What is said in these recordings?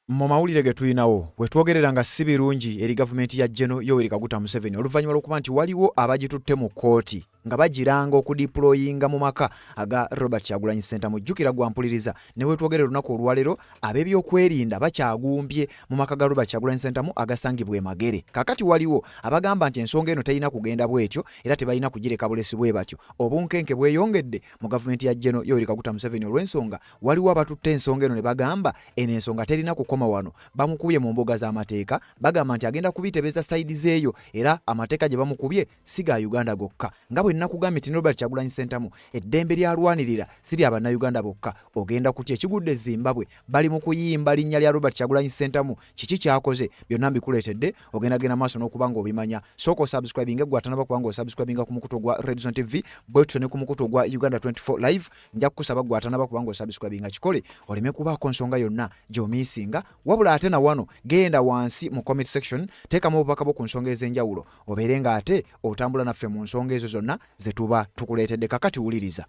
Mu mawulire ge tulinawo bwe twogerera nga si birungi eri gavumenti ya Gen. Yoweri Kaguta Museveni oluvannyuma lw'okuba nti waliwo abagitutte mu kkooti nga bagiranga okudiployinga mu maka aga Robert Kyagulanyi Ssentamu. Jjukira gwa mpuliriza ne we twogerera olunaku olwaleero ab'ebyokwerinda bakyagumbye mu maka ga Robert Kyagulanyi Ssentamu agasangibwa e Magere. Kaakati waliwo abagamba nti ensonga eno terina kugenda bw'etyo era tebalina kugireka bulesi bwe batyo. Obunkenke bweyongedde mu gavumenti ya Gen. Yoweri Kaguta Museveni olw'ensonga waliwo abatutte ensonga eno ne bagamba eno ensonga terina kukoma wano. Bamukubye mu mbuga z'amateeka bagamba nti agenda kubiteebeza sayidi zeeyo era amateeka gye bamukubye si ga Uganda gokka. Nga bwe nnakugambye nti Robert Kyagulanyi Ssentamu eddembe lyalwanirira si lya bannayuganda bokka. Ogenda kutya ekigudde Zimbabwe bali mu kuyimba linnya lya Robert Kyagulanyi Ssentamu. Kiki kyakoze? Byonna mbikuleetedde ogenda genda maaso n'okuba ng'obimanya. Sooka osubscribinga gwe atanaba kuba ng'osubscribinga ku mukutu gwa Redson TV bwe tutyo ne ku mukutu gwa Uganda 24 Live. Nja kukusaba gwe atanaba kuba ng'osubscribinga kikole oleme kubaako nsonga yonna gy'omiisinga. Wabula ate na wano genda wansi mu comment section teekamu obubaka bwo ku nsonga ez'enjawulo obeere nga ate otambula naffe mu nsonga ezo zonna ze tuba tukuleetedde. Kakati wuliriza.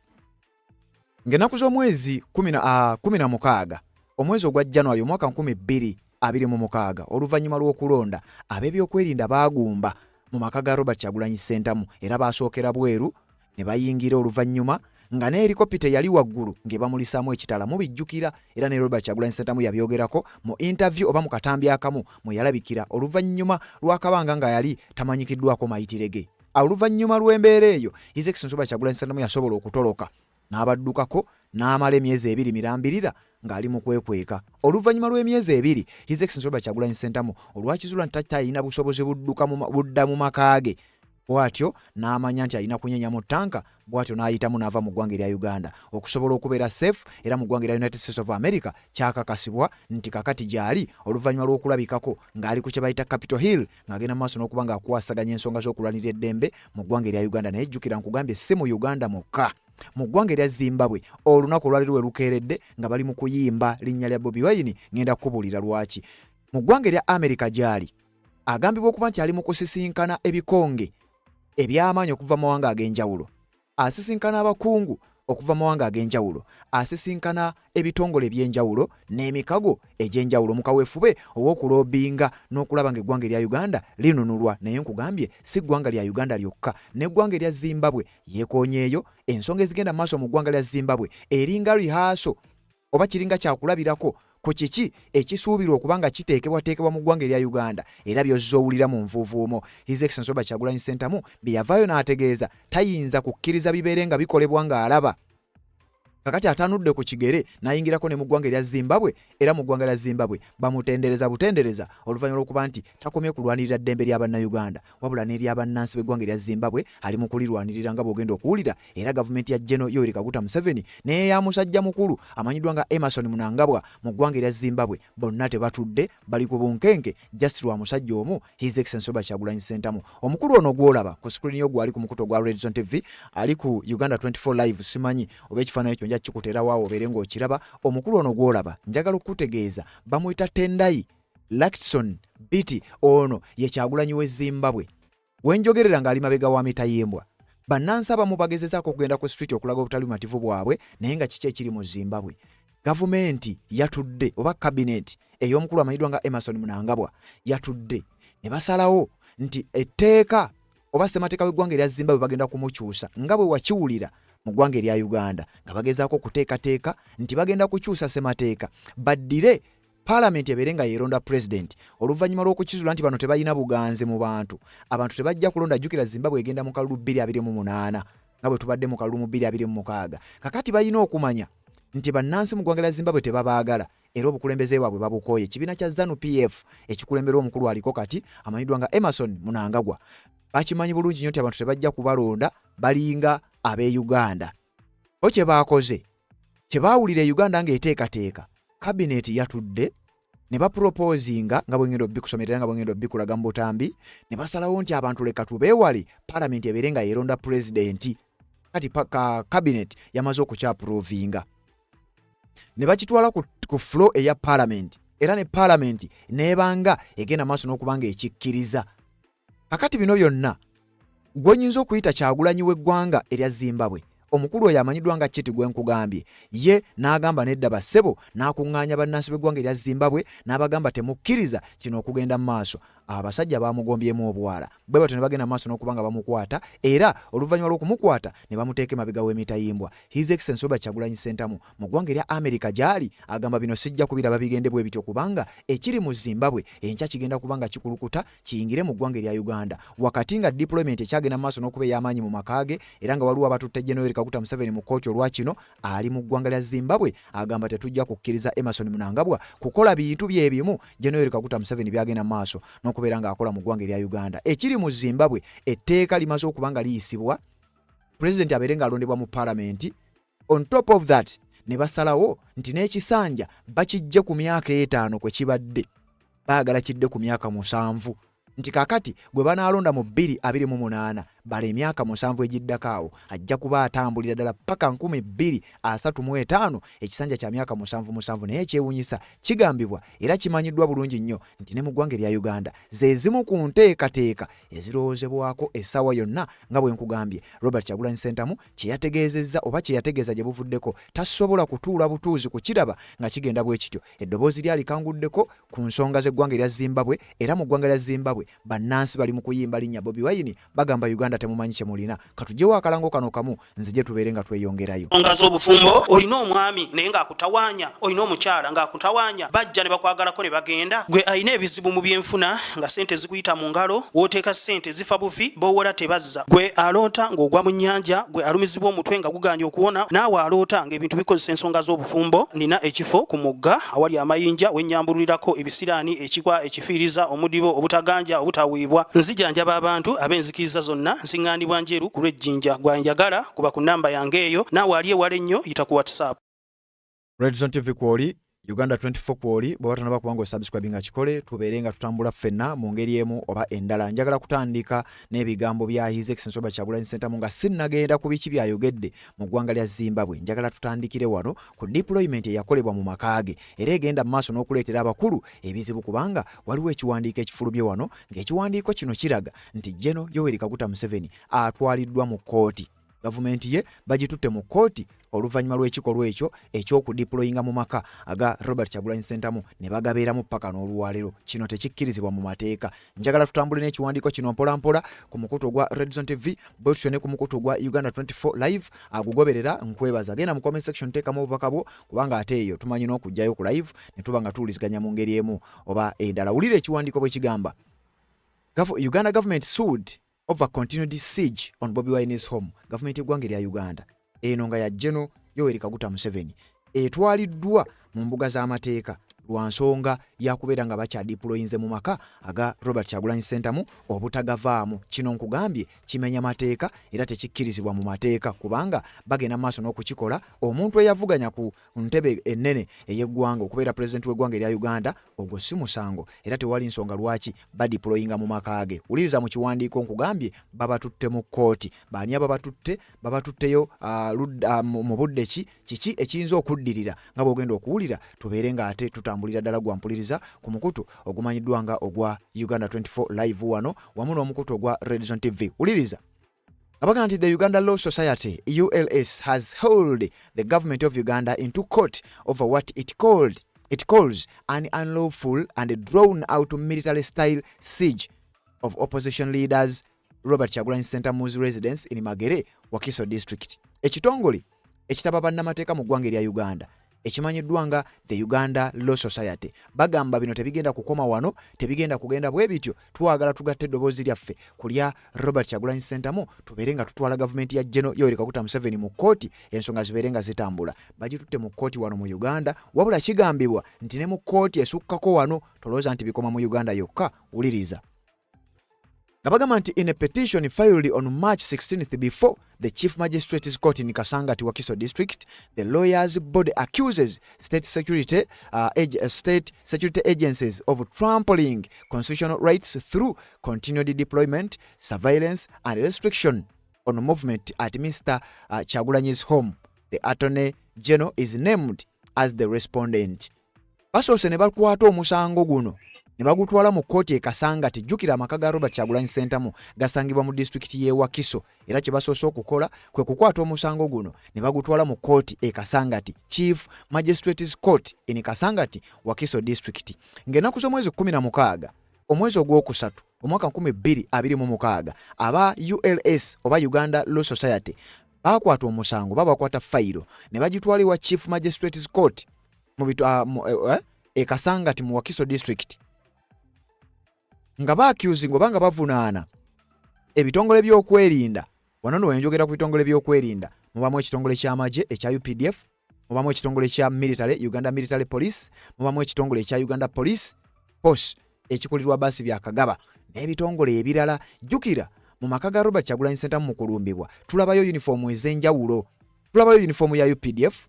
Ng'ennaku z'omwezi 16 omwezi ogwa January omwaka 2026 oluvannyuma lw'okulonda ab'ebyokwerinda baagumba mu maka ga Robert Kyagulanyi Ssentamu era baasookera bweru ne bayingira oluvannyuma nga ne helikopita yali waggulu ng'ebamulisaamu ekitala. Mubijjukira era ne Robert Kyagulanyi Ssentamu yabyogerako mu interview oba mu katambi akamu mwe yalabikira oluvannyuma lw'akabanga nga yali tamanyikiddwako mayitire ge. Oluvannyuma lw'embeera eyo His Excellency Robert Kyagulanyi Ssentamu yasobola okutoloka n'abaddukako n'amala emyezi 2 mirambirira ng'ali mu kwekweka. Oluvannyuma lw'emyezi 2 His Excellency Robert Kyagulanyi Ssentamu olwakizula nti talina busobozi budda mu maka ge bw'atyo n'amanya nti alina kunyenya mu ttanka bw'atyo n'ayitamu n'ava mu ggwanga erya Uganda okusobola okubeera safe era mu ggwanga erya United States of America. Kyakakasibwa nti kakati gy'ali oluvannyuma lw'okulabikako ng'ali ku kye bayita Capitol Hill ng'agenda mu maaso n'okuba ng'akwasaganya ensonga z'okulwanirira eddembe mu ggwanga erya Uganda. Naye jjukira nkugambye si mu Uganda mokka, mu ggwanga erya Zimbabwe olunaku olwaliro we lukeeredde nga bali mu kuyimba linnya lya Bobi Wine. Ngenda kukubuulira lwaki. Mu ggwanga erya America gy'ali agambibwa okuba nti ali mu kusisinkana ebikonge eby'amaanyi okuva mu mawanga ag'enjawulo, asisinkana abakungu okuva mu mawanga ag'enjawulo, asisinkana ebitongole eby'enjawulo n'emikago egy'enjawulo mu kaweefube ow'okuloobinga n'okulaba ng'eggwanga erya Uganda linunulwa. Naye nkugambye si ggwanga lya Uganda lyokka, n'eggwanga erya Zimbabwe yeekoonyeeyo. Ensonga ezigenda mu maaso mu ggwanga lya Zimbabwe eringa rihaaso oba kiringa kyakulabirako ku kiki ekisuubirwa okuba nga kiteekebwateekebwa mu ggwanga erya Uganda era by'ozzoowulira mu nvuuvuumo. His Excellency Robert Kyagulanyi Ssentamu bye yavaayo n'ategeeza tayinza kukkiriza bibeere nga bikolebwa ng'alaba. Kakati atanudde ku kigere n'ayingirako ne mu ggwanga erya Zimbabwe era mu ggwanga lya Zimbabwe bamutendereza butendereza oluvannyuma lw'okuba nti takomye kulwanirira ddembe lya bannayuganda wabula n'ery'abannansi b'eggwanga erya Zimbabwe ali mu kulirwanirira nga bw'ogenda okuwulira. Era gavumenti ya Gen. Yoweri Kaguta Museveni n'eya musajja mukulu amanyiddwa nga Emmerson Mnangagwa mu ggwanga erya Zimbabwe bonna tebatudde bali ku bunkenke just lwa musajja omu His Excellency Robert Kyagulanyi Ssentamu. Omukulu ono gw'olaba ku screen yo gwali ku mukuto gwa Redson TV ali ku Uganda 24 Live simanyi oba ekifaananyi ekyo kikutera waawo obeere ng'okiraba. Omukulu ono gw'olaba njagala okukutegeeza bamuyita Tendai Lactson Biti. Ono ye Kyagulanyi w'e Zimbabwe wenjogerera ng'ali mabega wa mitayimbwa. Bannansi abamu bagezezaako okugenda ku street okulaga obutali bumativu bwabwe naye nga kiki ekiri mu Zimbabwe. Gavumenti yatudde oba kabineeti ey'omukulu amanyiddwa nga Emmerson Mnangagwa yatudde ne basalawo nti etteeka oba ssemateeka w'eggwanga erya Zimbabwe bagenda kumukyusa nga bwe wakiwulira mu ggwanga erya Uganda nga bagezaako okuteekateeka nti bagenda kukyusa ssemateeka baddire paalamenti ebeere nga yeeronda pulezidenti oluvannyuma lw'okukizula nti bano tebalina buganze mu bantu. Abantu tebajja kulonda. Jjukira Zimbabwe egenda mu kalulu 2028 nga bwe tubadde mu kalulu 2026. Kakati balina okumanya nti bannansi mu ggwanga lya Zimbabwe tebabaagala era obukulembeze bwabwe babukooye. Ekibiina kya ZANU-PF ekikulemberwa omukulu aliko kati amanyiddwa nga Emmerson Mnangagwa bakimanyi bulungi nnyo nti abantu tebajja kubalonda balinga ab'e Uganda. Bo kye baakoze kye baawulira e Uganda ng'eteekateeka kabineeti yatudde ne bapropoozinga nga bwengenda obbikusomerera nga bwengenda obbikulaga mu butambi ne basalawo nti abantu leka tubeewale paalamenti ebeere nga yeeronda pulezidenti. Kati kabineeti yamaze okukyapurovinga ne bakitwala ku floor eya paalamenti era ne paalamenti n'ebanga egenda maaso n'okuba nga ekikkiriza. Kakati bino byonna gw'onyinza okuyita Kyagulanyi w'eggwanga erya Zimbabwe omukulu oyo amanyiddwa nga Chiti gwe nkugambye ye n'agamba nedda bassebo n'akuŋŋaanya bannansi b'eggwanga erya Zimbabwe n'abagamba temukkiriza kino okugenda mu maaso. Abasajja bamugombyemu obwala bwe batyo ne bagenda mu maaso n'okuba nga bamukwata era oluvannyuma lw'okumukwata ne bamuteeka emabega w'emitayimbwa. His Excellency Robert Kyagulanyi Ssentamu mu ggwanga erya America gy'ali agamba bino sijja kubiraba bigende bwe bityo kubanga ekiri mu Zimbabwe enkya kigenda kubanga kikulukuta kiyingire mu ggwanga erya Uganda wakati nga deployment ekyagenda mu maaso n'okuba ey'amaanyi mu makaage era nga waliwo abatutte General Kaguta Museveni mu kkooti olwakino ali mu ggwanga lya Zimbabwe agamba tetujja kukkiriza Emmerson Mnangagwa kukola bintu bye bimu General Kaguta Museveni byagenda mu maaso n'okubeera ng'akola mu ggwanga erya Uganda. Ekiri mu Zimbabwe etteeka limaze okuba nga liyisibwa President abeere ng'alondebwa mu Parliament. On top of that ne basalawo nti n'ekisanja bakijje ku myaka 5 kwe kibadde baagala kidde ku myaka 7 nti kakati gwe banaalonda mu 2028 bale emyaka 7 egiddakaawo ajja kuba atambulira ddala paka 2035 ekisanja kya myaka 7 naye kyewunyisa kigambibwa era kimanyiddwa bulungi nnyo nti ne mu ggwanga erya Uganda ze zimu ku nteekateeka ezirowoozebwako essaawa yonna nga bwe nkugambye. Robert Kyagulanyi Ssentamu kye yategeezezza oba kye yategeeza gye buvuddeko tasobola kutuula butuuzi ku kiraba nga kigenda bwe kityo. Eddoboozi lyalikanguddeko ku nsonga z'eggwanga erya Zimbabwe era mu ggwanga erya Zimbabwe bannansi bali mu kuyimba linnya Bobi Wine bagamba Uganda temumanyi kye mulina katujjewo akalango kano kamu nzije tubeere nga tweyongerayo. Nsonga z'obufumbo olina omwami naye ng'akutawaanya olina omukyala ng'akutawaanya bajja ne bakwagalako ne bagenda gwe alina ebizibu mu byenfuna nga ssente zikuyita mu ngalo wooteeka ssente zifa bufi boowola tebazza gwe aloota ng'ogwa mu nnyanja gwe alumizibwa omutwe nga guganja okuwona naawe aloota ng'ebintu bikozesa ensonga z'obufumbo. Nina ekifo ku mugga awali amayinja wennyambululirako ebisiraani ekikwa ekifiiriza omudibo obutaganja obutawiibwa nzijanjaba abantu ab'enzikiriza zonna nsiŋŋaanibwa njeru ku lw'ejjinja gwanjagala kuba ku nnamba yange eyo naawe ali ewala ennyo yita ku WhatsApp. Red Zone TV kwoli Uganda 24 kwoli bwe watanaba kubanga osubscribinga kikole tubeere nga tutambula ffenna mu ngeri emu oba endala. Njagala kutandika n'ebigambo bya His Excellency Robert Kyagulanyi Ssentamu nga sinnagenda ku biki byayogedde mu ggwanga lya Zimbabwe. Njagala tutandikire wano ku deployment eyakolebwa mu makaage era egenda mu maaso n'okuleetera abakulu ebizibu kubanga waliwo ekiwandiiko ekifulumye wano ng'ekiwandiiko kino kiraga nti General Yoweri Kaguta Museveni atwaliddwa mu kkooti. Gavumenti ye bagitutte mu kkooti oluvannyuma lw'ekikolwa ekyo eky'okudiployinga mu maka aga Robert Kyagulanyi Ssentamu ne bagabeeramu paka n'olwaleero. Kino tekikkirizibwa mu mateeka. Njagala tutambule n'ekiwandiiko kino mpola mpola ku mukutu gwa Red Zone TV bwetutyo ne ku mukutu gwa Uganda 24 live agugoberera nkwebaza. Genda mu comment section teekamu obubaka bwo kubanga ate eyo tumanyi n'okujjayo ku live ne tuba nga tuwuliziganya mu ngeri emu oba endala. Wulira ekiwandiiko bwe kigamba Uganda government sued over continued siege on Bobi Wine's home. Government y'eggwanga erya Uganda eno nga ya General Yoweri Kaguta Museveni etwaliddwa mu mbuga z'amateeka lwa nsonga yakubeera nga bakyadiployinze mu maka aga Robert Kyagulanyi Ssentamu obutagavaamu. Kino nkugambye kimenya mateeka era tekikkirizibwa mu mateeka kubanga bagenda maaso n'okukikola. Omuntu eyavuganya ku ntebe ennene ey'eggwanga okubeera president w'eggwanga erya Uganda ogwo si musango era tewali nsonga lwaki badiployinga mu maka ge. Wuliriza mu kiwandiiko nkugambye babatutte mu kkooti. Baani ababatutte? Babatutteyo mu budde kiki ekiyinza okuddirira nga bw'ogenda okuwulira tubeere nga ate tutambulira ddala gwampuliriza ku mukutu ogumanyiddwa nga ogwa Uganda 24 live wano wamu n'omukutu ogwa Red Zone TV. Wuliriza abaga nti the Uganda Law Society ULS has held the government of Uganda into court over what it calls an unlawful and drawn out military style siege of opposition leaders Robert Kyagulanyi Ssentamu's residence in Magere, Wakiso district. Ekitongole ekitaba bannamateeka mu ggwanga erya Uganda ekimanyiddwa nga the Uganda Law Society bagamba bino tebigenda kukoma wano, tebigenda kugenda bwe bityo. Twagala tugatte eddoboozi lyaffe kulya Robert Kyagulanyi Ssentamu tubeere nga tutwala gavumenti ya General Yoweri Kaguta Museveni mu kkooti ensonga zibeere nga zitambula. Bagitutte mu kkooti wano mu Uganda wabula kigambibwa nti ne mu kkooti esukkako wano tolooza nti bikoma mu Uganda yokka. Wuliriza Gabagamba nti in a petition filed on March 16th before the Chief Magistrate's Court in Kasangati, Wakiso District, the lawyers' body accuses state security agencies of trampling constitutional rights through continued deployment, surveillance, and restriction on movement at Mr. Kyagulanyi's home. The Attorney General is named as the respondent. Basoose ne bakwata omusango guno ne bagutwala mu kkooti e Kasangati. Jjukira amaka ga Robert Kyagulanyi Ssentamu gasangibwa mu disitulikiti y'e Wakiso, era kye basoose okukola kwe kukwata omusango guno ne bagutwala mu kkooti e Kasangati, Chief Magistrates Court in Kasangati, Wakiso District. Ng'ennaku z'omwezi 16 omwezi ogwokusatu omwaka 2026 aba ULS oba Uganda Law Society bakwata omusango, bakwata fayiro ne bagitwala ewa Chief Magistrates Court e Kasangati mu Wakiso District, nga ba-accusing oba nga bavunaana ebitongole by'okwerinda. Wano nno wenjogera ku bitongole by'okwerinda mubamu ekitongole ky'amagye ekya UPDF, mubamu ekitongole kya military Uganda Military Police, mubamu ekitongole ekya Uganda Police Force ekikulirwa Baasi Byakagaba n'ebitongole ebirala. Jjukira mu maka ga Robert Kyagulanyi Ssentamu mu kulumbibwa tulabayo uniform ez'enjawulo, tulabayo uniform ya UPDF,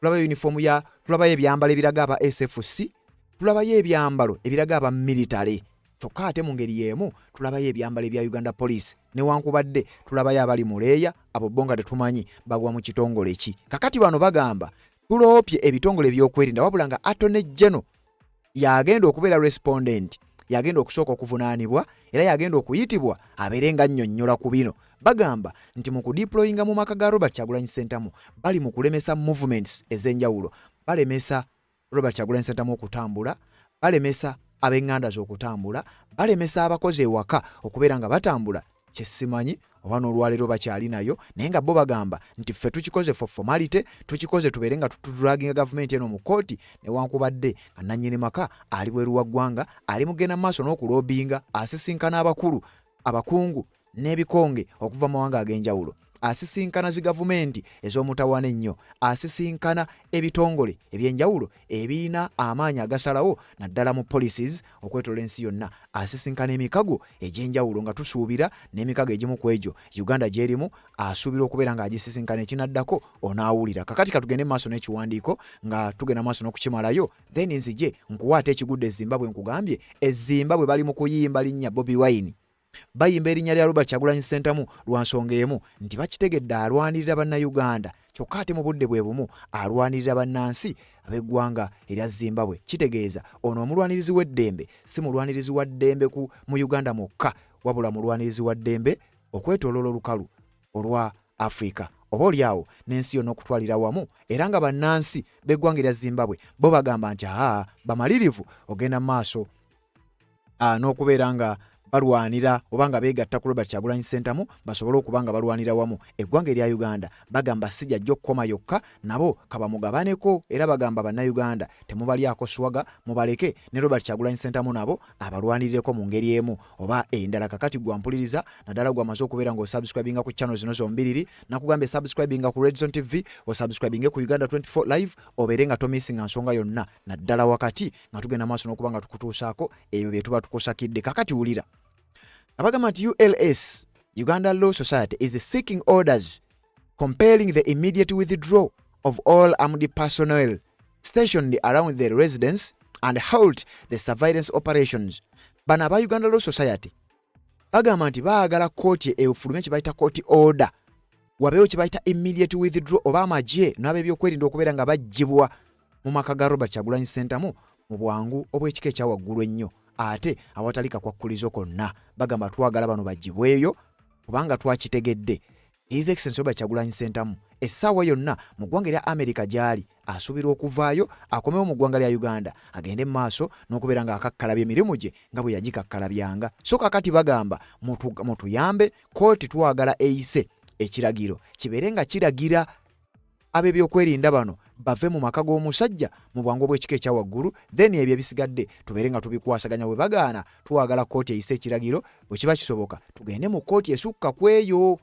tulabayo ebyambalo ebiraga aba SFC, tulabayo ebyambalo ebiraga aba military. Kyokka ate mu ngeri y'emu tulabayo ebyambalo ebya Uganda Police, newankubadde tulabayo abali mu leeya, abo bo nga tetumanyi bagwa mu kitongole ki. Kakati bano bagamba tuloopye ebitongole by'okwerinda, wabula nga Attorney General yagenda okubeera respondent, yagenda okusooka okuvunaanibwa era yagenda okuyitibwa abeere nga annyonnyola ku bino. Bagamba nti mu kudeployinga mu maka ga Robert Kyagulanyi Ssentamu bali mu kulemesa movements ez'enjawulo, balemesa Robert Kyagulanyi Ssentamu okutambula, balemesa ab'enganda z'okutambula, balemesa abakozi ewaka okubeera nga batambula. Kyesimanyi oba n'olwaleero bakyali nayo, naye nga bo bagamba nti ffe tukikoze for formality, tukikoze tubeere nga tutulaginga gavumenti eno mu kooti, newankubadde nga nannyini maka ali bweru wa ggwanga, ali mugenda maaso n'okuloobinga, asisinkana abakulu, abakungu n'ebikonge okuva mu mawanga ag'enjawulo, asisinkana zi gavumenti ez'omutawaana ennyo, asisinkana ebitongole eby'enjawulo ebiina amaanyi agasalawo naddala mu policies okwetola ensi yonna, asisinkana emikago egy'enjawulo nga tusuubira n'emikago egimu ku egyo Uganda gy'erimu asuubira okubeera ng'agisisinkana. Ekinaddako onaawulira. Kakati katugende maaso n'ekiwandiiko nga tugenda maaso n'okukimalayo, then nzije nkuwaate ekigudde e Zimbabwe. Nkugambye e Zimbabwe bali mu kuyimba linnya Bobi Wine, bayimba erinnya lya Robert Kyagulanyi Ssentamu lwa nsonga emu nti bakitegedde alwanirira bannayuganda, kyokka ate mu budde bwe bumu alwanirira bannansi ab'eggwanga erya Zimbabwe. Kitegeeza ono omulwanirizi w'eddembe si mulwanirizi wa ddembe mu Uganda mwokka, wabula mulwanirizi wa ddembe okwetooloola olukalu olwa Afrika, oba oliawo n'ensi yonna okutwalira wamu, era nga bannansi b'eggwanga erya Zimbabwe bo bagamba nti bamalirivu ogenda mu maaso n'okubeera nga balwanira oba nga beegatta ku Robert Kyagulanyi Ssentamu basobole okuba nga balwanira wamu. Eggwanga erya Uganda bagamba si jjajja okukoma yokka, nabo kabamugabaneko, era bagamba bannayuganda temubalyako swaga, mubaleke ne Robert Kyagulanyi Ssentamu nabo abalwanirireko mu ngeri emu oba endala. Kakati gwampuliriza naddala gwamaze okubeera ng'osubscribinga ku channel zino zombiriri, nakugambye subscribinga ku Red Zone TV, osubscribinge ku Uganda 24 Live, obeere nga tomisinga nsonga yonna naddala wakati nga tugenda maaso n'okuba nga tukutuusaako ebyo bye tuba tukusakidde. Kakati wulira abagamba nti ULS Uganda Law Society is seeking orders compelling the immediate withdrawal of all armed personnel stationed around the residence and halt the surveillance operations. Bano aba Uganda Law Society bagamba nti baagala kooti efulume kye bayita court order, wabeewo kye bayita immediate withdrawal oba amagye n'ab'ebyokwerinda okubeera nga baggyibwa mu maka ga Robert Kyagulanyi Ssentamu mu bwangu obw'ekika ekya waggulu ennyo, ate awatali kakwakkulizo konna. Bagamba twagala bano bagibweyo kubanga twakitegedde His Excellency Robert Kyagulanyi Ssentamu essaawa yonna mu ggwanga erya America gy'ali asuubira okuvaayo akomewo mu ggwanga lya Uganda agende mu maaso n'okubeera nga akakkalabya emirimu gye nga bwe yagikakkalabyanga. So kakati bagamba mutuyambe, kooti twagala eyise ekiragiro kibeere nga kiragira ab'ebyokwerinda bano bave mu maka g'omusajja mu bwangu obw'ekika ekya waggulu, then ebyo ebisigadde tubeere nga tubikwasaganya. Bwe bagaana twagala kooti eyise ekiragiro, bwe kiba kisoboka tugende mu kooti esukka ku eyo,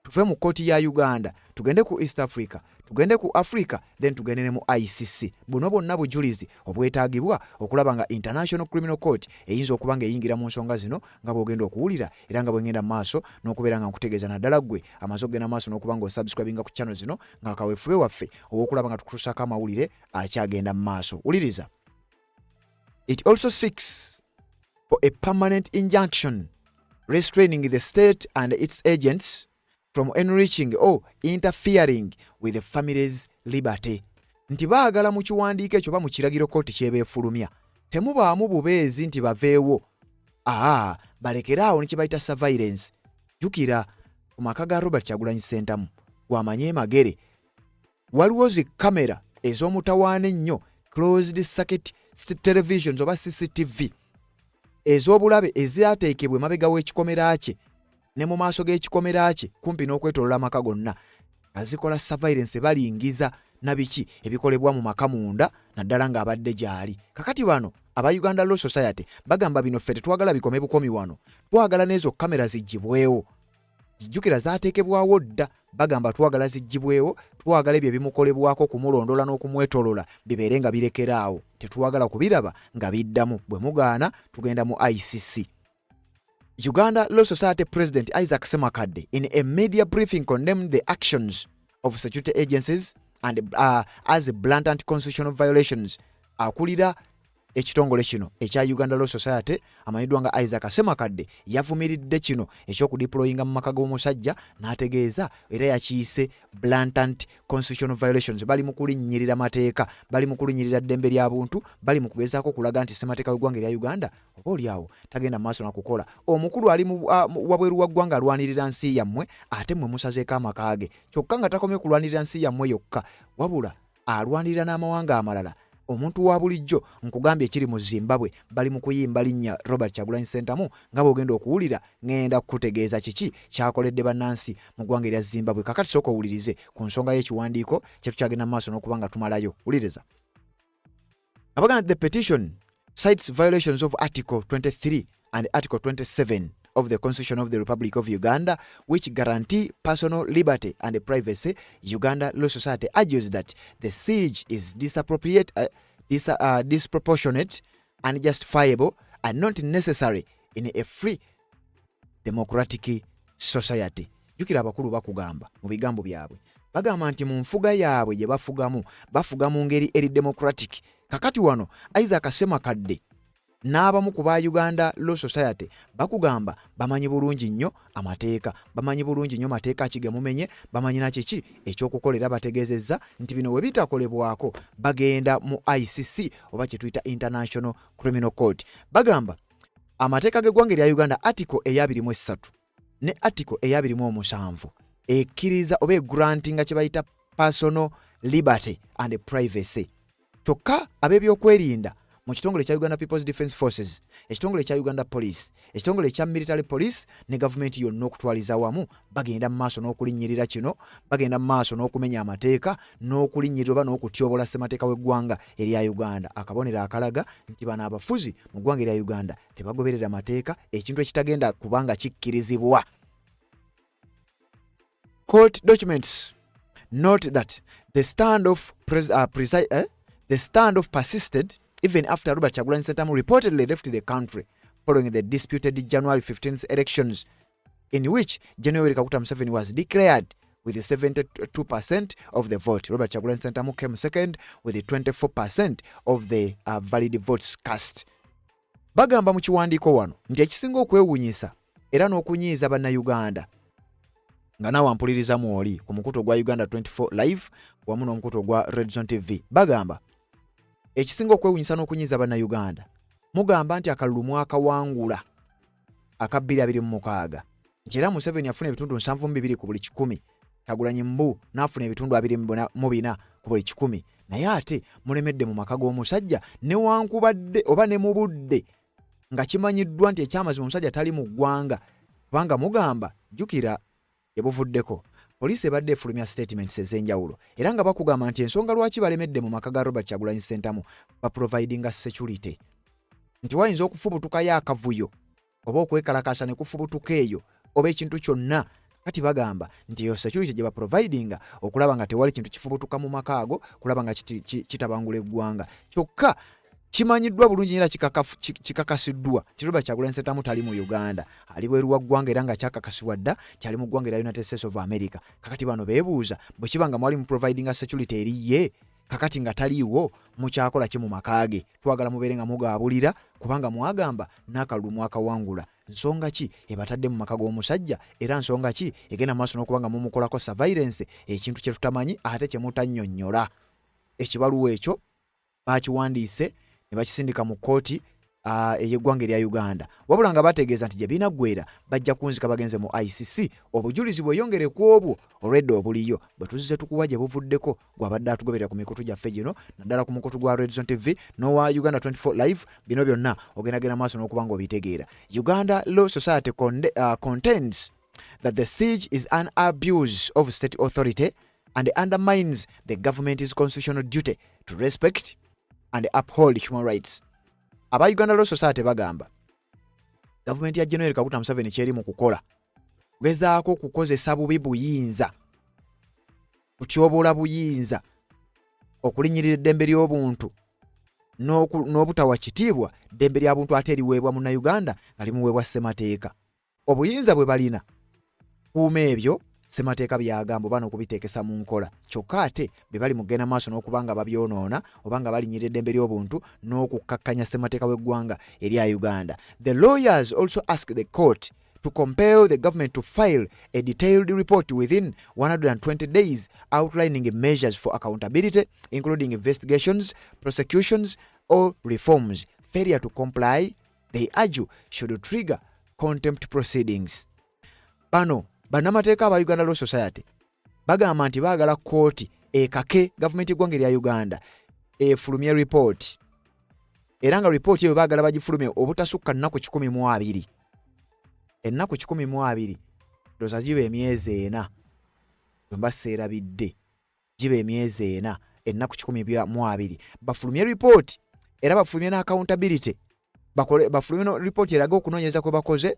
tuve mu kooti ya Uganda tugende ku East Africa, tugende ku Africa, then tugende ne mu ICC. Buno bwonna bujulizi obwetaagibwa okulaba nga International Criminal Court eyinza okuba nga eyingira mu nsonga zino nga bw'ogenda okuwulira era nga bw'engenda mu maaso n'okubeera nga nkutegeeza naddala ggwe amaze okugenda maaso n'okuba nga osubscribinga ku channel zino nga kaweefube waffe obw'okulaba nga tukutuusako amawulire akyagenda mu maaso. Wuliriza. It also seeks for a permanent injunction restraining the state and its agents from enriching or interfering with the family's liberty. Nti baagala mu kiwandiiko ekyo ba mu kiragiro kooti ky'ebeefulumya temubaamu bubeezi nti baveewo balekeraawo ne kye bayita surveillance. Jjukira ku maka ga Robert Kyagulanyi Ssentamu gwamanye magere waliwo zi kamera ez'omutawaana ennyo closed circuit televisions oba CCTV ez'obulabe ezaateekebwa emabega w'ekikomera kye ne mu maaso g'ekikomera kye kumpi n'okwetoolola amaka gonna nga zikola surveillance balingiza na biki ebikolebwa mu maka munda naddala ng'abadde gy'ali. Kakati bano aba Uganda Law Society bagamba bino ffe tetwagala bikome bukomi wano, twagala n'ezo kamera ziggibwewo. Zijjukira zaateekebwawo dda, bagamba twagala ziggibwewo, twagala ebyo ebimukolebwako kumulondola n'okumwetolola bibeere nga birekeraawo, tetwagala kubiraba nga biddamu. Bwe mugaana tugenda mu ICC. Uganda Law Society President Isaac Ssemakadde in a media briefing condemned the actions of security agencies and as blatant constitutional violations. Akulira ekitongole kino ekya Uganda Law Society amanyiddwa nga Isaac Ssemakadde yavumiridde kino ekyokudeployinga mu maka g'omusajja n'ategeeza era yakiyise blatant constitutional violations. Bali mu kulinnyirira mateeka, bali mu kulinnyirira ddembe ly'abuntu, bali mu kugezaako kulaga nti ssemateeka w'eggwanga erya Uganda oba oliawo tagenda mu maaso na kukola. Omukulu ali wabweru wa ggwanga alwanirira nsi yammwe ate mmwe musazeeko amaka ge, kyokka nga takomye kulwanirira nsi yammwe yokka wabula alwanirira n'amawanga amalala. Omuntu wa bulijjo nkugambye ekiri mu Zimbabwe bali mu kuyimba linnya Robert Kyagulanyi Ssentamu nga bw'ogenda okuwulira ngenda kutegeeza kiki kyakoledde bannansi mu ggwanga erya Zimbabwe. Kakati sooka owulirize ku nsonga y'ekiwandiiko kye tukyagenda mu maaso n'okuba nga tumalayo. Wuliriza. Abagamba the petition cites violations of Article 23 and Article 27 of the Constitution of the Republic of Uganda, which guarantee personal liberty and privacy. Uganda Law Society argues that the siege is disproportionate, unjustifiable, and not necessary in a free democratic society. Jukira abakulu bakugamba mu bigambo byabwe. Bagamba nti mu nfuga yaabwe gye bafuga mu ngeri eri democratic. Kakati wano Isaac Ssemakadde n'abamu ku ba Uganda Law Society bakugamba bamanyi bulungi nnyo amateeka, bamanyi bulungi nnyo mateeka kigemumenye, bamanyi na kiki ekyokukolera. Bategeezezza nti bino we bitakolebwako bagenda mu ICC oba kye tuyita International Criminal Court. Bagamba amateeka g'eggwanga erya Uganda Article eya 23 ne Article eya 27 ekkiriza oba grantinga kye bayita personal liberty and privacy. Kyokka ab'ebyokwerinda mu kitongole kya Uganda People's Defence Forces, ekitongole kya Uganda Police, ekitongole kya Military Police ne gavumenti yonna okutwaliza wamu bagenda mu maaso n'okulinnyirira kino, bagenda mu maaso n'okumenya amateeka n'okulinnyirira oba n'okutyobola ssemateeka w'eggwanga erya Uganda. Akabonero akalaga nti bano abafuzi mu ggwanga erya Uganda tebagoberera mateeka, ekintu ekitagenda kubanga kikkirizibwa. Court documents note that the standoff persisted even after Robert Kyagulanyi Ssentamu reportedly left the country following the disputed January 15th elections, in which General Yoweri Kaguta Museveni was declared with 72% of the vote. Robert Kyagulanyi Ssentamu came second with 24% of the valid votes cast. Bagamba mu kiwandiiko wano nti ekisinga okwewuunyisa era n'okunyiiza bannayuganda nga naawe ampulirizamu oli ku mukutu gwa Uganda 24 live wamu n'omukutu gwa Red Zone TV. Bagamba ekisinga okwewuunyisa n'okunyiiza bannayuganda mugamba nti akalulu mwakawangula aka 2026 nti era Museveni afuna ebitundu 7.2 ku buli 100, Kyagulanyi Mbu n'afuna ebitundu 24 ku buli 100, naye ate mulemedde mu maka g'omusajja newankubadde oba ne mu budde nga kimanyiddwa nti ekyamazima omusajja tali mu ggwanga, kubanga mugamba jjukira ebuvuddeko poliisi ebadde efulumya statements ez'enjawulo era nga bakugamba nti ensonga lwaki balemedde mu maka ga Robert Kyagulanyi Ssentamu baprovidinga security, nti wayinza okufubutukayo akavuyo oba okwekalakasa ne kufubutuka eyo oba ekintu kyonna. Kati bagamba nti eyo security gye baprovidinga okulaba nga tewali kintu kifubutuka mu maka ago, kulaba nga kitabangula eggwanga. Kyokka kimanyiddwa bulungi era kikakasiddwa ti Robert Kyagulanyi Ssentamu tali mu Uganda, ali bweru wa ggwanga era nga kyakakasibwa dda kyali mu ggwanga erya United States of America. Kakati bano beebuuza bwe kiba nga mwali mu providinga security eriye kakati nga taliiwo mukyakola ki mu maka ge. Twagala mubeere nga mugaabulira kubanga mwagamba n'akalulu mwakawangula. Nsonga ki ebatadde mu maka g'omusajja era nsonga ki egenda maaso n'okuba nga mumukolako surveillance, ekintu kye tutamanyi ate kye mutannyonnyola. Ekibaluwa ekyo baakiwandiise ne bakisindika mu kkooti ey'eggwanga erya Uganda. Wabula nga bategeeza nti gye binaggwera bajja kunzika bagenze mu ICC obujulizi bweyongere ku obwo olwedde obuliyo bwe tuzze tukuwa gye buvuddeko gw'abadde atugoberera ku mikutu gyaffe gino naddala ku mukutu gwa Red Zone TV n'owa Uganda 24 Live. Bino byonna ogendagenda maaso n'okuba nga obitegeera. Uganda Law Society contends that the siege is an abuse of state authority and undermines the government's constitutional duty to respect and uphold human rights. Aba Uganda Law Society bagamba gavumenti ya General Kaguta Museveni kyeri mu kukola gezaako kukozesa bubi buyinza kutyobola buyinza okulinyirira eddembe ly'obuntu n'obutawa kitiibwa ddembe ly'abuntu ate eriweebwa Munnayuganda nga limuweebwa ssemateeka. Obuyinza bwe balina kuuma ebyo ssemateeka byagamba oba n'okubiteekesa mu nkola kyokka ate bye bali mu kugenda maaso n'okuba nga babyonoona oba nga balinyirira eddembe ly'obuntu n'okukkakkanya ssemateeka w'eggwanga erya Uganda. The lawyers also asked the court to compel the government to file a detailed report within 120 days outlining measures for accountability, including investigations, prosecutions, or reforms. Failure to comply, they argue, should trigger contempt proceedings. Bano bannamateeka aba Uganda Law Society bagamba nti baagala kkooti ekake gavumenti y'eggwanga erya Uganda efulumye report era nga report eyo baagala bagifulumye obutasukka nnaku 12. Ennaku 12 ndowooza giba emyezi 4 bwe seerabidde giba emyezi 4 ennaku 12 bafulumye report era bafulumye n'accountability bafulumye report eraga okunoonyereza kwe bakoze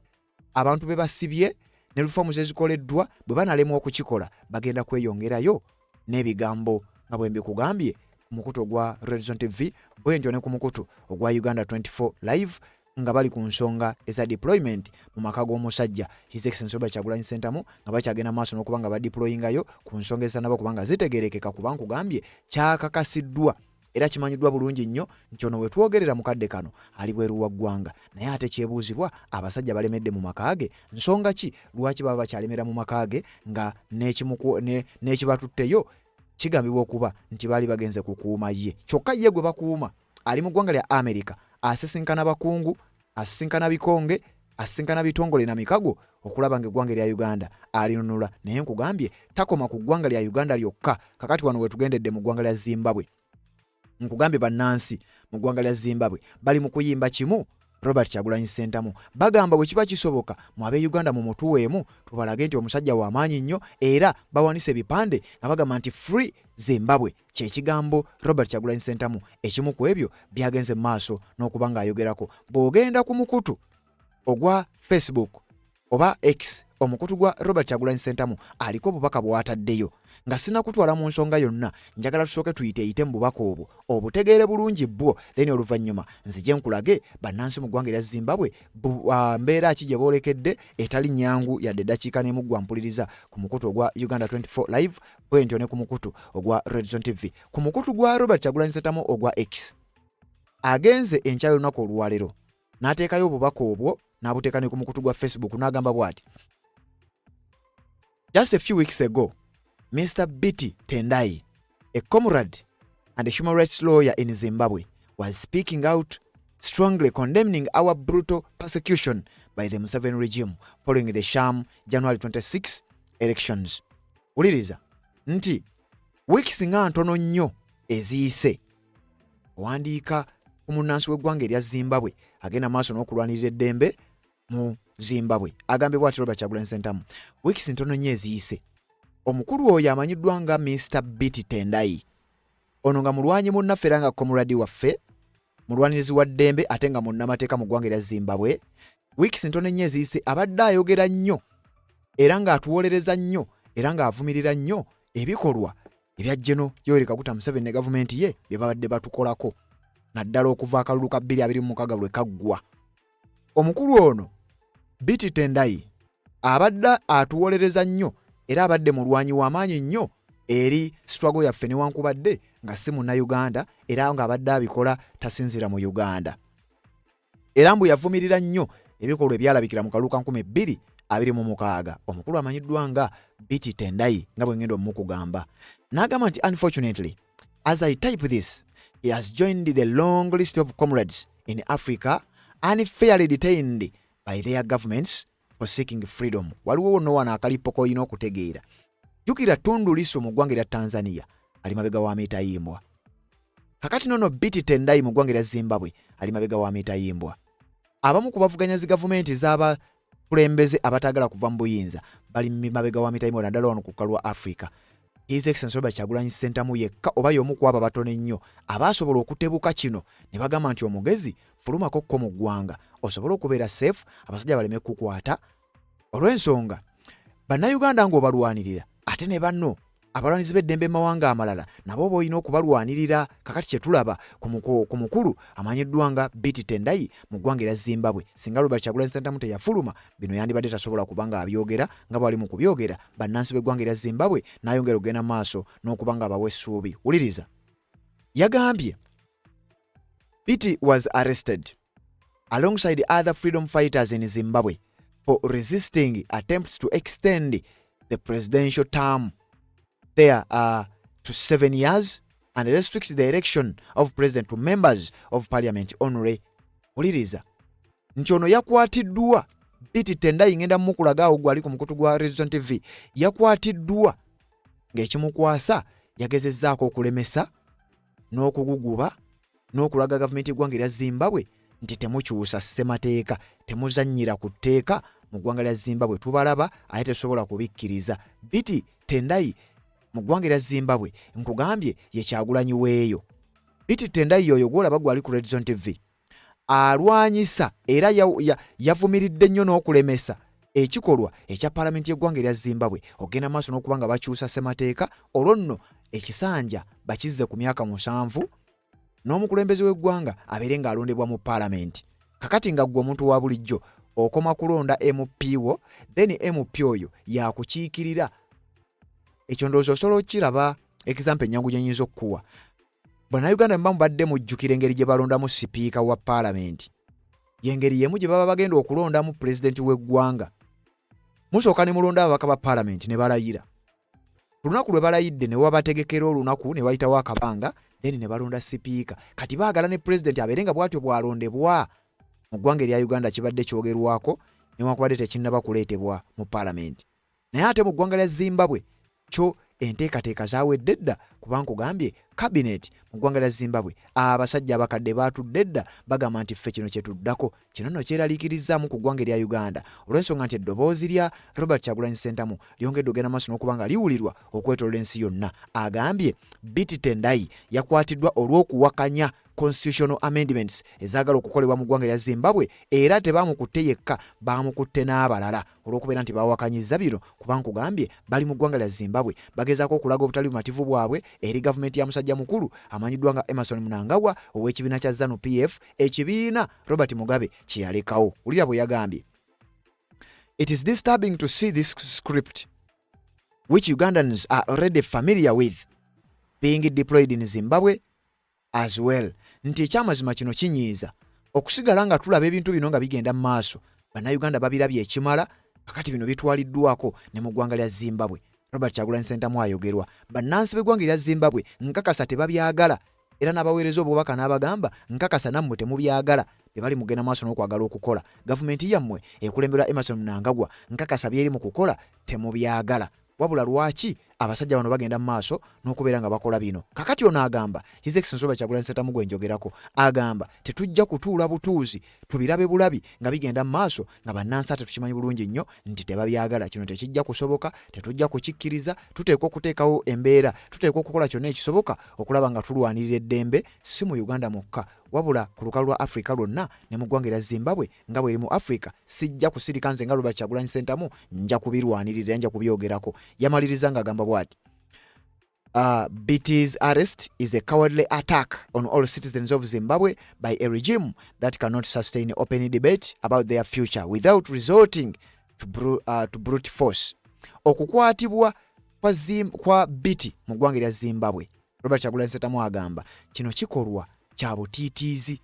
abantu be basibye ne reforms ezikoleddwa bwe banalemwa okukikola bagenda kweyongerayo n'ebigambo nga bwe mbikugambye ku mukutu ogwa Red Zone TV bwe ntyo ne ku mukutu ogwa Uganda 24 Live nga bali ku nsonga eza deployment mu maka g'omusajja His Excellency Robert Kyagulanyi Ssentamu nga bakyagenda maaso n'okuba nga badeployingayo ku nsonga ezanaba kubanga zitegerekeka kuba nkugambye kyakakasiddwa era kimanyiddwa bulungi nnyo nti ono we twogerera mukadde kano ali bweru wa ggwanga naye ate kyebuuzibwa abasajja balemedde mu makaage nsonga ki lwaki baba bakyalemera mu makaage nga n'ekibatutteyo kigambibwa okuba nti baali bagenze kukuuma ye kyokka ye gwe bakuuma ali mu ggwanga lya America asisinkana bakungu asisinkana bikonge asisinkana bitongole na mikago okulaba nga eggwanga lya Uganda alinunula naye nkugambye takoma ku ggwanga lya Uganda lyokka kakati wano we tugendedde mu ggwanga lya Zimbabwe nkugambye bannansi mu ggwanga lya Zimbabwe bali mu kuyimba kimu Robert Kyagulanyi Ssentamu bagamba bwe kiba kisoboka mu abe Uganda mu mutuweemu tubalage nti omusajja w'amaanyi nnyo era bawanise ebipande nga bagamba nti free Zimbabwe kye kigambo Robert Kyagulanyi Ssentamu ekimu ku ebyo byagenze maaso n'okuba nga ayogerako bw'ogenda ku mukutu ogwa Facebook oba X omukutu gwa Robert Kyagulanyi Ssentamu aliko obubaka bw'ataddeyo nga sina kutwala mu nsonga yonna njagala tusooke tuyite mu bubaka obwo obutegeere bulungi bwo then oluvannyuma nzije nkulage bannansi mu ggwanga erya Zimbabwe mbeera ki gye boolekedde etali nyangu yadde eddakiika n'emu gwa mpuliriza ku mukutu ogwa Uganda 24 Live bwe ntyo ne ku mukutu ogwa Red Zone TV ku mukutu gwa Robert Kyagulanyi Ssentamu ogwa X agenze enkya y'olunaku olwaleero n'ateekayo obubaka obwo n'abuteeka ne ku mukutu gwa Facebook n'agamba bw'ati just a few weeks ago Mr. Biti Tendai, a comrade and a human rights lawyer in Zimbabwe, was speaking out strongly condemning our brutal persecution by the Museveni regime following the sham January 26 elections. Uliriza, nti, weeks nga ntono nnyo eziyise, wandiika ku munnansi w'eggwanga erya Zimbabwe agenda maaso n'okulwanirira eddembe mu Zimbabwe. Agambye bw'ati Robert Kyagulanyi Ssentamu, weeks ntono nnyo eziyise. Omukulu oyo amanyiddwa nga Mr. Biti Tendai. Ono nga mulwanyi munnaffe era nga comrade waffe, mulwanirizi wa ddembe ate nga munnamateeka mu ggwanga erya Zimbabwe. Weeks ntono nnyo eziyise abadde ayogera nnyo era ng'atuwolereza nnyo era ng'avumirira nnyo ebikolwa ebya General Yoweri Kaguta Museveni ne gavumenti ye bye babadde batukolako naddala okuva akalulu ka 2026 lwe kaggwa. Omukulu ono Biti Tendai abadde atuwolereza nnyo era abadde mulwanyi w'amaanyi nnyo eri struggle yaffe newankubadde nga si Munnayuganda era ng'abadde abikola tasinzira mu Uganda. Era mbu yavumirira nnyo ebikolwa ebyalabikira mu kalulu ka 2026. Omukulu amanyiddwa nga Biti Tendai nga bwe ngenda omukugamba. N'agamba nti unfortunately, as I type this, He has joined the long list of comrades in Africa unfairly detained by their governments for seeking freedom. Waliwo no wana akalipo koyina okutegeera. Jukira Tundu Lissu mu ggwanga lya Tanzania ali mabega wa mitayimbwa. Kakati nono Biti Tendai mu ggwanga lya Zimbabwe ali mabega wa mitayimbwa. Abamu ku bavuganya zi gavumenti z'aba kulembeze abatagala kuva mu buyinza bali mabega wa mitayimbwa naddala wano ku kalwa Africa. His Excellency Robert Kyagulanyi Ssentamu yekka oba y'omu ku abo batono ennyo abaasobola okutebuka kino ne bagamba nti omugezi fulumako ko mu ggwanga osobola okubeera safe abasajja baleme kukwata olw'ensonga bannayuganda ng'obalwanirira ate ne banno abalwanizi b'eddembe mawanga amalala nabo boolina okubalwanirira. Kakati kye tulaba ku mukulu amanyiddwa nga Biti Tendai mu ggwanga lya Zimbabwe. Singa Robert Kyagulanyi Ssentamu teyafuluma bino yandibadde tasobola kuba nga abyogera nga bwali mu kubyogera bannansi b'eggwanga lya Zimbabwe n'ayongera okugenda maaso n'okuba nga abawa essuubi. Wuliriza, yagambye Biti was arrested alongside other freedom fighters in Zimbabwe for resisting attempts to extend the presidential term there to 7 years and restricts the election of president to members of parliament only. Uliriza nti ono yakwatiddwa Biti Tendai ngenda mukulagaawo gwali ku mukutu gwa Reason TV yakwatiddwa ng'ekimukwasa yagezezzaako okulemesa n'okuguguba n'okulaga gavumenti y'eggwanga lya Zimbabwe nti temukyusa ssemateeka temuzannyira ku tteeka mu ggwanga lya Zimbabwe tubalaba ate tesobola kubikkiriza. Biti Tendai mu ggwanga lya Zimbabwe nkugambye ye Kyagulanyi weeyo. Biti Tendai yoyo gwolaba gwali ku Reason TV alwanyisa era yavumiridde nnyo n'okulemesa ekikolwa ekya paalamenti y'eggwanga lya Zimbabwe ogenda maaso n'okuba nga bakyusa ssemateeka olwo nno ekisanja bakizze ku myaka 7 n'omukulembeze w'eggwanga abeere ng'alondebwa mu paalamenti. Kakati nga ggwe omuntu wa bulijjo okoma kulonda MP wo then MP oyo yakukiikirira. Ekyo ndowooza osobola okiraba example ennyangu gye nnyinza okukuwa. Bannayuganda mba mubadde mujjukira engeri gye balondamu sipiika wa paalamenti. Y'engeri yemu gye baba bagenda okulondamu pulezidenti w'eggwanga. Musooka ne mulonda ababaka ba paalamenti ne balayira. Ku lunaku lwe balayidde ne wabategekera olunaku ne bayitawo akabanga then ne balonda sipiika. Kati baagala ne pulezidenti abeere nga bw'atyo bw'alondebwa. Mu ggwanga erya Uganda kibadde kyogerwako newankubadde tekinnaba kuleetebwa mu paalamenti. Naye ate mu ggwanga lya Zimbabwe kyo enteekateeka zaawedde dda kuba nkugambye kabineeti mu ggwanga lya Zimbabwe abasajja abakadde baatudde dda bagamba nti ffe kino kye tuddako kino nno kyeraliikirizzaamu ku ggwanga erya Uganda olw'ensonga nti eddoboozi lya Robert Kyagulanyi Ssentamu lyongedde ogenda maaso n'okuba nga liwulirwa okwetooloola ensi yonna. Agambye Biti Tendai yakwatiddwa olw'okuwakanya constitutional amendments ezaagala okukolebwa mu ggwanga lya Zimbabwe era tebaamukutte yekka baamukutte n'abalala olw'okubeera nti baawakanyizza bino kuba nkugambye bali mu ggwanga lya Zimbabwe bagezaako okulaga obutali bumativu bwabwe eri gavumenti ya musajja mukulu amanyiddwa nga Emmerson Mnangagwa ow'ekibiina kya ZANU PF ekibiina Robert Mugabe kye yalekawo. Wulira bwe yagambye, "It is disturbing to see this script which Ugandans are already familiar with being deployed in Zimbabwe as well." Nti ekyamazima kino kinyiiza okusigala nga tulaba ebintu bino nga bigenda mu maaso bannayuganda babirabye ekimala kakati bino bitwaliddwako ne mu ggwanga lya Zimbabwe. Robert Kyagulanyi Ssentamu ayogerwa bannansi b'eggwanga lya Zimbabwe nkakasa tebabyagala era n'abaweereza obubaka n'abagamba nkakasa nammwe temubyagala bye bali mugenda maaso n'okwagala okukola. Gavumenti yammwe ekulemberwa Emmerson Mnangagwa nkakasa byeri mu kukola temubyagala. Wabula lwaki abasajja bano bagenda mu maaso n'okubeera nga bakola bino? Kakati ono agamba His Excellency Robert Kyagulanyi Ssentamu gwe njogerako agamba tetujja kutuula butuuzi tubirabe bulabi nga bigenda mu maaso nga bannansi ate tukimanyi bulungi nnyo nti tebabyagala. Kino tekijja kusoboka, tetujja kukikkiriza. Tuteekwa okuteekawo embeera, tuteekwa okukola kyonna ekisoboka okulaba nga tulwanirira eddembe si mu Uganda mwokka wabula ku lukalu lwa Africa lwonna ne mu ggwanga lya Zimbabwe nga bw'eri mu Africa. Sijja kusirika nze nga Robert Kyagulanyi Ssentamu nja kubirwanirira, nja kubyogerako. Yamaliriza ng'agamba bw'ati, Biti's arrest is a cowardly attack on all citizens of Zimbabwe by a regime that cannot sustain open debate about their future without resorting to brute force. Okukwatibwa kwa Biti mu ggwanga lya Zimbabwe, Robert Kyagulanyi Ssentamu agamba kino kikolwa kya butiitiizi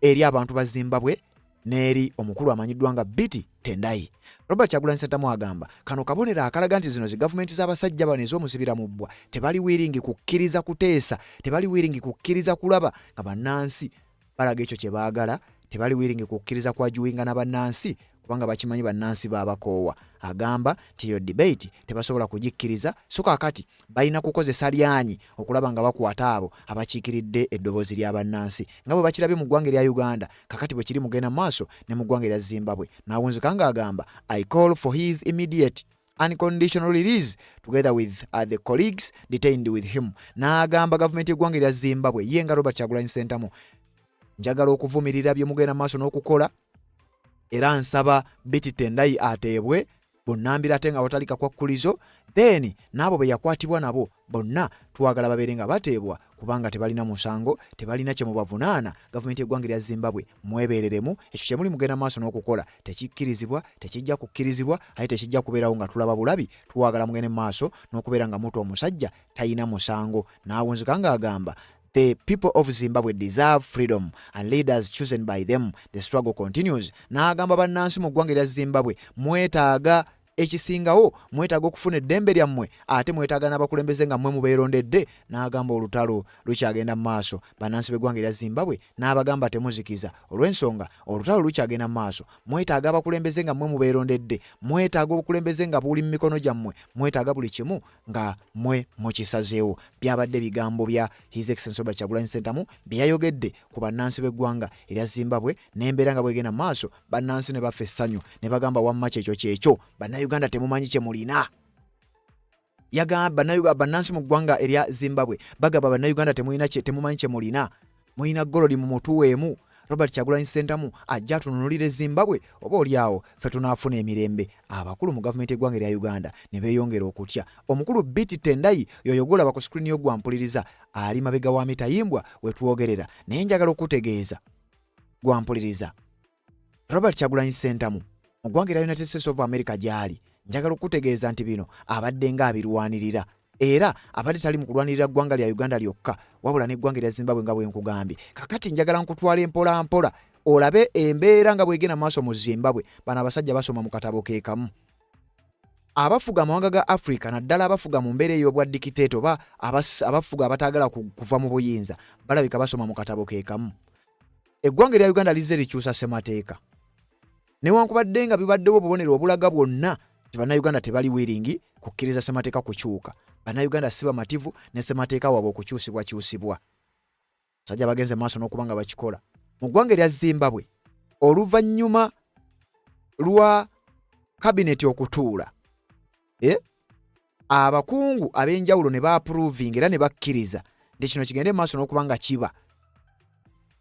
eri abantu ba Zimbabwe n'eri omukulu amanyiddwa nga Biti Tendai. Robert Kyagulanyi Ssentamu agamba kano kabonero akalaga nti zino zi gavumenti z'abasajja bano ez'omusibira mu bbwa tebali wiringi kukkiriza kuteesa, tebali wiringi kukkiriza kulaba nga bannansi balaga ekyo kye baagala, tebali wiringi kukkiriza kwajuwinga na bannansi kubanga bakimanyi bannansi baabakoowa. Agamba nti eyo debate tebasobola kugikkiriza, so kaakati balina kukozesa lyanyi okulaba nga bakwata abo abakiikiridde eddoboozi lya bannansi nga bwe bakirabye mu ggwanga erya Uganda, kakati bwe kiri mugenda maaso ne mu ggwanga erya Zimbabwe. Nawunzika ng'agamba I call for his immediate unconditional release together with the colleagues detained with him. N'agamba gavumenti y'eggwanga erya Zimbabwe ye nga Robert Kyagulanyi Ssentamu, njagala okuvumirira bye mugenda maaso n'okukola, era nsaba Biti Tendai ateebwe bonnambira ate nga watalika kwakkulizo, then n'abo be yakwatibwa nabo bonna twagala babeere nga bateebwa kubanga tebalina musango, tebalina kye mubavunaana. Gavumenti y'eggwanga erya Zimbabwe mwebeereremu, ekyo kye muli mugenda maaso n'okukola tekikkirizibwa, tekijja kukkirizibwa, ate tekijja kubeerawo nga tulaba bulabi. Twagala mugende maaso n'okubeera nga muto omusajja talina musango. N'awunzika ng'agamba the people of Zimbabwe deserve freedom and leaders chosen by them. The struggle continues. N'agamba bannansi mu ggwanga erya Zimbabwe mwetaaga ekisingawo, mwetaaga okufuna eddembe lyammwe, ate mwetaaga n'abakulembeze nga mmwe mubeerondedde. N'agamba olutalo lukyagenda mu maaso. Bannansi b'eggwanga erya Zimbabwe n'abagamba temuzikiza olw'ensonga olutalo lukyagenda mu maaso. Mwetaaga abakulembeze nga mmwe mubeerondedde, mwetaaga obukulembeze nga buli mu mikono gyammwe, mwetaaga buli kimu nga mmwe mukisazeewo. Byabadde bigambo bya His Excellency Robert Kyagulanyi Ssentamu bye yayogedde ku bannansi b'eggwanga erya Zimbabwe, n'embeera nga bwegenda mu maaso. Bannansi ne bafa essanyu ne bagamba wamma kyekyo Bannayuganda temumanyi kye mulina. Yagamba bannansi mu ggwanga erya Zimbabwe bagamba Bannayuganda temumanyi kye mulina, mulina golodi mu mutuweemu. Robert Kyagulanyi Ssentamu ajja atunulire Zimbabwe, oba oliawo ffe tunaafuna emirembe. Abakulu mu gavumenti y'eggwanga erya Uganda ne beeyongera okutya. Omukulu Biti Tendai yoyogolaba ku screen y'ogwa mpuliriza ali mabega wa mitayimbwa we twogerera, naye njagala okutegeeza gwa mpuliriza Robert Kyagulanyi Ssentamu mu ggwanga erya United States of America gy'ali, njagala okutegeeza nti bino abadde nga abirwanirira, era abadde tali mu kulwanirira ggwanga lya Uganda lyokka wabula n'eggwanga erya Zimbabwe nga bwe nkugambye. Kakati njagala nkutwala empola mpola olabe embeera nga bwegenda maaso mu Zimbabwe. Bano abasajja basoma mu katabo ke kamu. Abafuga amawanga ga Africa naddala abafuga mu mbeera ey'obwa dikiteeto oba abafuga abataagala kuva mu buyinza balabika basoma mu katabo ke kamu. Eggwanga erya Uganda lizze likyusa ssemateeka. Newankubadde nga bibaddewo obubonero obulaga bwonna nti Bannayuganda tebali wiringi kukkiriza ssemateeka kukyuka. Bannayuganda si bamativu ne ssemateeka waabwe okukyusibwakyusibwa. Sajja bagenze maaso n'okuba nga bakikola. Mu ggwanga erya Zimbabwe oluvannyuma lwa kabineti okutuula, abakungu ab'enjawulo ne baapuruvinga era ne bakkiriza nti kino kigende maaso n'okuba nga kiba.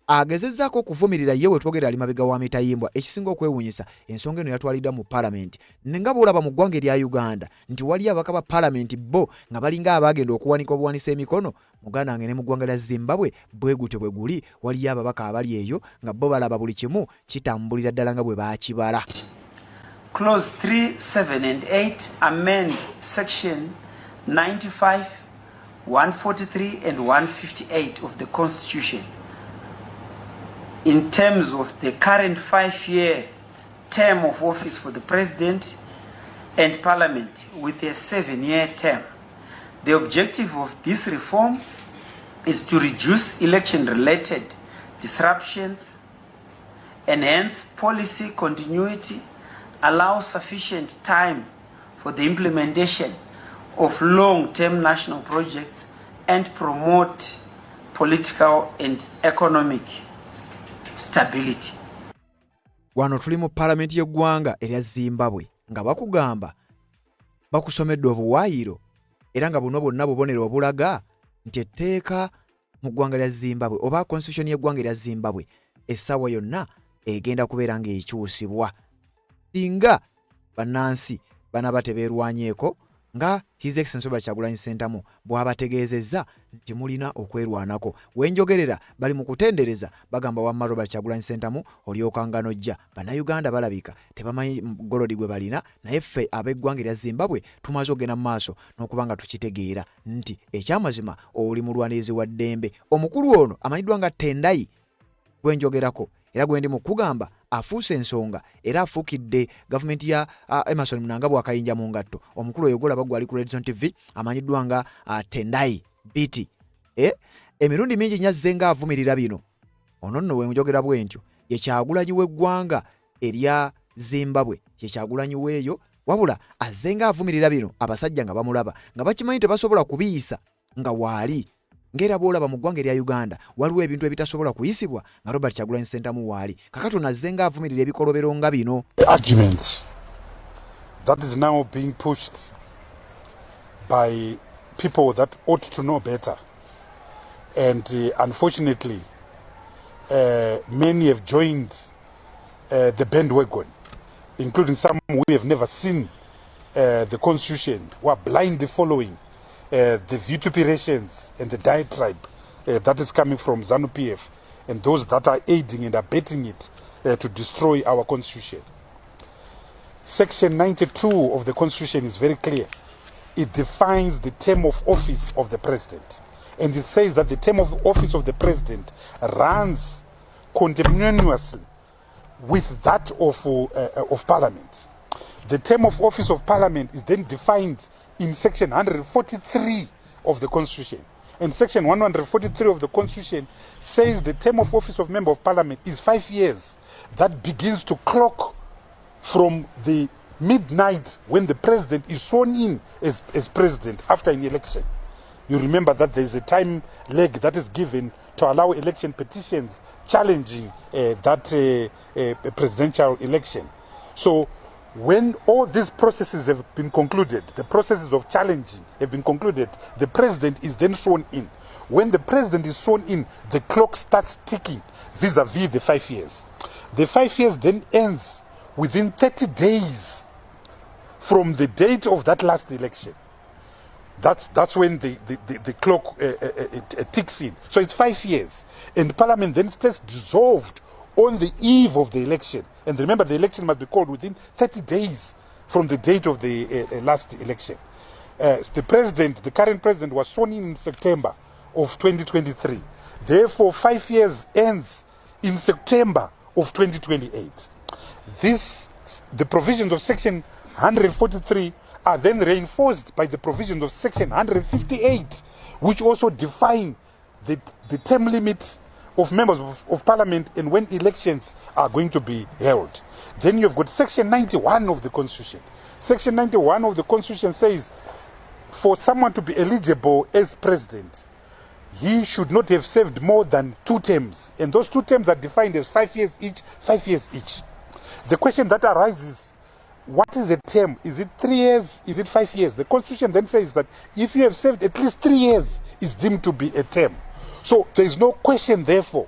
Agezezzaako okuvumirira ye we twogera ali mabega wa mitayimbwa. Ekisinga okwewuunyisa ensonga eno yatwaliddwa mu palamenti. Nga bw'olaba mu ggwanga erya Uganda nti wali abaka ba palamenti bo nga balinga abagenda okuwanika obuwanisa emikono, muganda wange ne mu ggwanga lya Zimbabwe bwe gutyo bwe guli. Waliyo ababaka abali eyo nga bo balaba buli kimu kitambulira ddala nga bwe baakibala. Clause 3, 7 and 8 amend section 95, 143 and 158 of the Constitution in terms of the current 5-year term of office for the President and Parliament with a 7-year term. The objective of this reform is to reduce election-related disruptions, enhance policy continuity, allow sufficient time for the implementation of long-term national projects, and promote political and economic stability. Wano tuli mu palamenti y'eggwanga erya Zimbabwe nga bakugamba bakusomedde obuwaayiro era nga buno bwonna bubonero obulaga nti etteeka mu ggwanga lya Zimbabwe oba constitution y'eggwanga erya Zimbabwe essaawa yonna egenda kubeera ng'ekyusibwa singa bannansi banaba tebeerwanyeeko nga His Excellency Robert Kyagulanyi Ssentamu bw'abategeezezza nti mulina okwerwanako. Wenjogerera bali mu kutendereza bagamba wamma Robert Kyagulanyi Ssentamu olyoka nojja. Bannayuganda balabika tebamanyi golodi gwe balina, naye ffe ab'eggwanga erya Zimbabwe tumaze okugenda mu maaso n'okuba nga tukitegeera nti ekyamazima oli mulwanirizi wa ddembe. Omukulu ono amanyiddwa nga Tendai gwenjogerako era gwe ndi mu kugamba afuuse ensonga era afuukidde gavumenti ya Emmerson Mnangagwa akayinja mu ngatto. Omukulu oyo golaba gwali ku Redson TV amanyiddwa nga Tendai Biti. Emirundi mingi nyazze nga avumirira bino. Ono nno we njogera bwentyo ye Kyagulanyi w'eggwanga erya Zimbabwe, ye Kyagulanyi weeyo, wabula azze nga avumirira bino abasajja nga bamulaba nga bakimanyi tebasobola kubiyisa nga waali. Ngera bwolaba mu ggwanga erya Uganda waliwo ebintu ebitasobola kuyisibwa nga Robert Kyagulanyi Ssentamu waali. Kakati nazze nga avumirira ebikolobero nga bino. Arguments that is now being pushed by people that ought to know better. And unfortunately, many have joined the bandwagon, including some who have never seen the Constitution, who are blindly following the vituperations and the diatribe that is coming from ZANU-PF and those that are aiding and abetting it to destroy our Constitution. Section 92 of the Constitution is very clear. It defines the term of office of the President. And it says that the term of office of the President runs continuously with that of Parliament. The term of office of Parliament is then defined in Section 143 of the Constitution. And Section 143 of the Constitution says the term of office of Member of Parliament is 5 years. That begins to clock from the midnight when the President is sworn in as President after an election. You remember that there is a time lag that is given to allow election petitions challenging that presidential election. So when all these processes have been concluded, the processes of challenging have been concluded, the President is then sworn in. When the President is sworn in, the clock starts ticking vis-a-vis the 5 years. The 5 years then ends within 30 days from the date of that last election. That's when the clock ticks in. So it's 5 years. And Parliament then stays dissolved on the eve of the election. And remember, the election must be called within 30 days from the date of the last election. The current president was sworn in September of 2023. Therefore, 5 years ends in September of 2028. The provisions of Section 143 are then reinforced by the provisions of Section 158, which also define the term limit of members of Parliament and when elections are going to be held. Then you've got Section 91 of the Constitution. Section 91 of the Constitution says for someone to be eligible as president, he should not have served more than 2 terms. And those 2 terms are defined as 5 years each, 5 years each. The question that arises, what is a term? Is it 3 years? Is it 5 years? The Constitution then says that if you have served at least 3 years, it's deemed to be a term. So there is no question, therefore,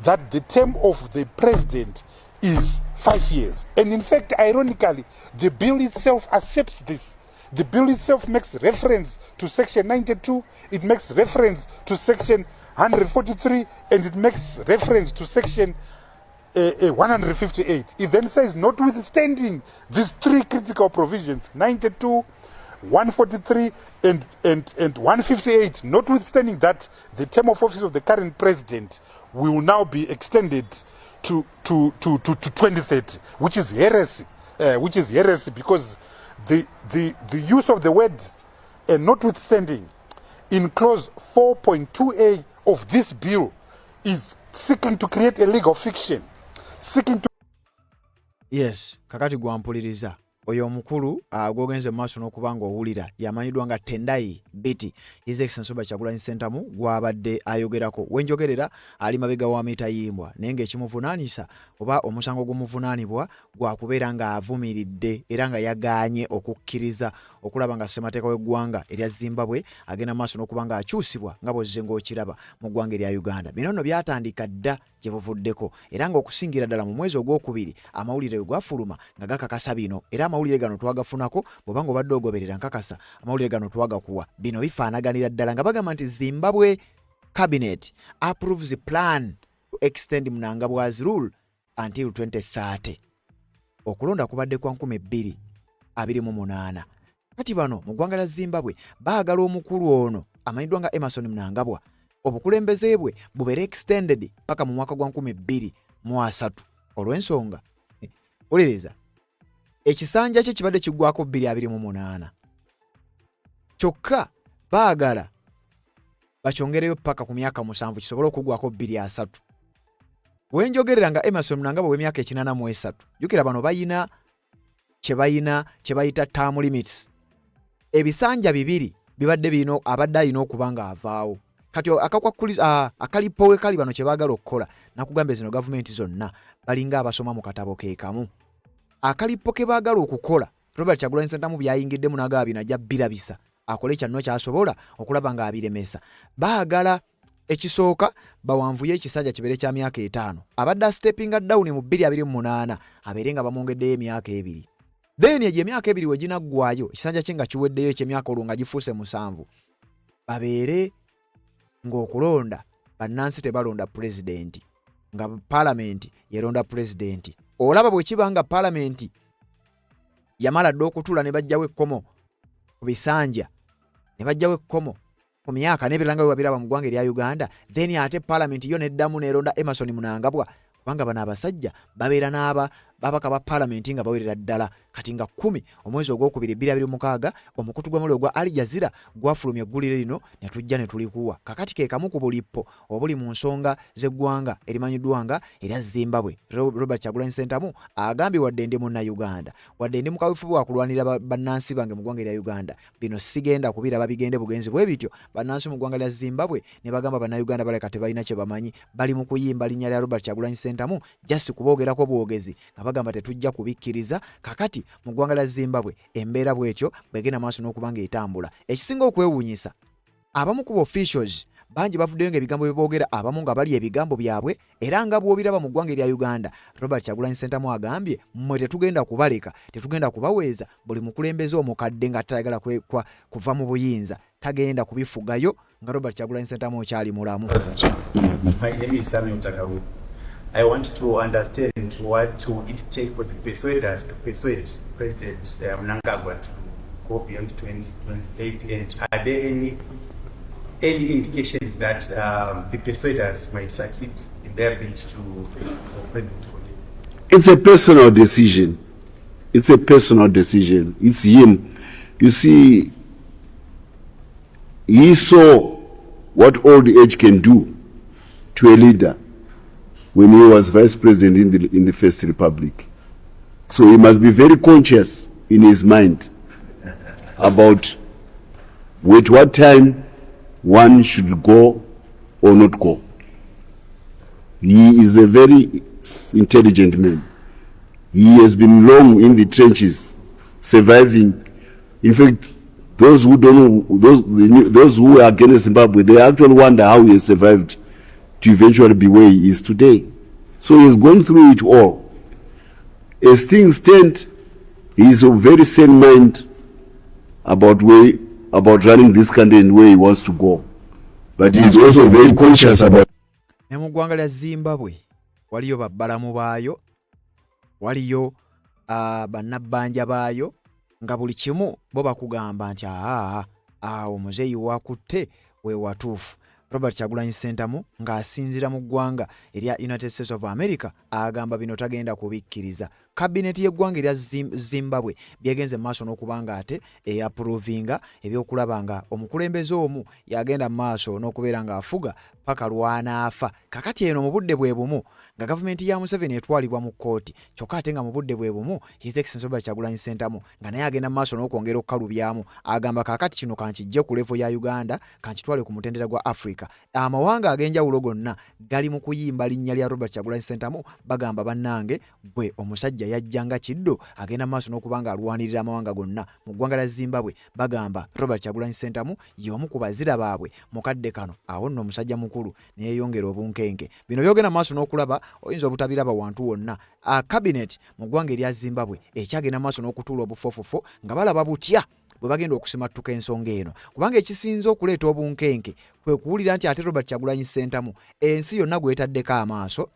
that the term of the president is 5 years. And in fact, ironically, the bill itself accepts this. The bill itself makes reference to Section 92, it makes reference to Section 143, and it makes reference to Section 158. It then says, notwithstanding these 3 critical provisions, 92, 143 and 158, notwithstanding that the term of office of the current president will now be extended to 2030, which is heresy. Because the use of the word notwithstanding in clause 4.2a of this bill is seeking to create a legal fiction. Yes, kakati gwampuliriza. Oyo omukulu gwogenze maaso n'okuba ng'owulira yamanyiddwa nga Tendai Biti, His Excellency Robert Kyagulanyi Ssentamu gw'abadde ayogerako. Wenjogerera ali mabega wa mitayimbwa naye ng'ekimuvunaanisa oba omusango gumuvunaanibwa gwa kubeera nga avumiridde era nga yagaanye okukkiriza okulaba nga ssemateeka w'eggwanga erya Zimbabwe agenda maaso n'okuba nga akyusibwa nga bw'ozze ng'okiraba mu ggwanga erya Uganda. Bino nno byatandika dda gye buvuddeko era ng'okusingira ddala mu mwezi ogwokubiri amawulire gwafuluma nga gakakasa bino era amawulire gano twagafunako bw'obanga obadde ogoberera nkakasa amawulire gano twagakuwa. Bino bifaanaganira ddala nga bagamba nti Zimbabwe Cabinet approves a plan to extend Mnangagwa's rule until 2030. Okulonda kubadde kwa 2028. Kati bano mu ggwanga lya Zimbabwe baagala omukulu ono amanyiddwa nga Emmerson Mnangagwa obukulembeze bwe bubeere extended paka mu mwaka gwa 2030 olw'ensonga olireza ekisanja kye kibadde kiggwako 2028 kyokka baagala bakyongereyo paka ku myaka 7 kisobole okuggwako 23 wenjogerera nga Emerson Mnangagwa w'emyaka 83 jukira bano bayina kye bayita term limits ebisanja bibiri bibadde bino abadde alina okubanga avaawo kati akalipowe kali bano kye baagala okukola nakugamba zino gavumenti zonna balinga abasoma mu katabo ke kamu akalipo ke baagala okukola Robert Kyagulanyi Ssentamu byayingiddemu n'agaba bino ajja birabisa akole kyanno kyasobola okulaba nga abiremesa baagala ekisooka bawanvuye ekisanja kibeere kya myaka 5 abadde stepping down mu 2028 abeere nga bamwongeddeyo emyaka 2 then egyo emyaka 2 weginaggwayo ekisanja kye nga kiweddeyo ekyemyaka olwo nga gifuuse 7 babeere ng'okulonda bannansi tebalonda pulezidenti nga paalamenti yeronda pulezidenti olaba bwe kiba nga paalamenti yamala dde okutuula ne bajjawo ekkomo ku bisanja ne bajjawo ekkomo ku myaka n'ebiranga bwe babiraba mu ggwanga erya Uganda then ate paalamenti yo neddamu neronda Emerson Mnangagwa kubanga bano abasajja babeera babaka ba paalamenti nga bawerera ddala kati nga 10 omwezi ogwokubiri 2026 omukutu gw'amuli ogwa Al Jazeera gwafulumya eggulire lino ne tujja ne tulikuwa kakati ke kamu ku bulipo obuli mu nsonga z'eggwanga erimanyiddwa nga erya Zimbabwe. Robert Kyagulanyi Ssentamu agambye wadde ndi Munnayuganda wadde ndi mu kaweefube wa kulwanira bannansi bange mu ggwanga erya Uganda bino sigenda kubiraba bigende bugenzi bwe bityo bannansi mu ggwanga lya Zimbabwe ne bagamba bannayuganda baleka tebalina kye bamanyi bali mu kuyimba linnya lya Robert Kyagulanyi Ssentamu just kuboogerako bwogezi nga bagamba tetujja kubikkiriza kakati mu ggwanga lya Zimbabwe embeera bwetyo begenda maaso n'okubanga etambula ekisinga okwewuunyisa abamu ku officials bangi bavuddeyo ng'ebigambo bye boogera abamu nga bali ebigambo byabwe era nga bw'obiraba mu ggwanga erya Uganda Robert Kyagulanyi Ssentamu agambye mmwe tetugenda kubaleka tetugenda kubaweeza buli mukulembeze omukadde nga tayagala kuva mu buyinza tagenda kubifugayo nga Robert Kyagulanyi Ssentamu okyali mulamu. My name is Samuel Takawu. I want to understand what would it take for the persuaders to persuade President Mnangagwa to go beyond 2028, and are there any indications that the persuaders might succeed in their bid for President? It's a personal decision. It's a personal decision. It's him. You see, he saw what old age can do to a leader when he was vice president in the First Republic. So he must be very conscious in his mind about with what time one should go or not go. He is a very intelligent man. He has been long in the trenches, surviving. In fact, those who don't know, those who are against Zimbabwe, they actually wonder how he has survived to eventually be where he is today. So he's gone through it all. As things stand, he is of very sane mind about running this country and where he wants to go. But he is also very conscious about. Ne mu ggwanga lya Zimbabwe waliyo babbalamu baayo, waliyo bannabbanja baayo nga buli kimu bo bakugamba nti awo muzeeyi wakutte we watuufu. Robert Kyagulanyi Ssentamu ng'asinzira mu ggwanga erya United States of America agamba bino tagenda kubikkiriza. Kabineti y'eggwanga erya Zimbabwe byegenze mu maaso n'okubanga ate eyaprovinga ebyokulaba nga omukulembeze omu yagenda mu maaso n'okubeera ng'afuga paka lwanaafa. Kakati eno mu budde bwe bumu nga gavumenti ya Museveni etwalibwa mu kkooti kyokka ate nga mu budde bwe bumu His Excellency Robert Kyagulanyi Ssentamu nga naye agenda mu maaso n'okwongera okukalubyamu agamba kakati kino kankijje ku levo ya Uganda kankitwale ku mutendera gwa Africa. Amawanga ag'enjawulo gonna gali mu kuyimba linnya lya Robert Kyagulanyi Ssentamu bagamba bannange gwe omusajja yajjanga kiddo agenda mu maaso n'okubanga alwanirira amawanga gonna. Mu ggwanga lya Zimbabwe bagamba Robert Kyagulanyi Ssentamu y'omu ku bazira baabwe mu kadde kano awo nno omusajja mukulu neyeyongera obunkenke. Bino byogenda mu maaso n'okulaba oyinza obutabiraba wantu wonna. Cabinet mu ggwanga erya Zimbabwe ekyagenda mu maaso n'okutuula obufofofo nga balaba butya bwe bagenda okusimattuka ensonga eno kubanga ekisinza okuleeta obunkenke kwe kuwulira nti ate Robert Kyagulanyi Ssentamu ensi yonna gwetaddeko amaaso,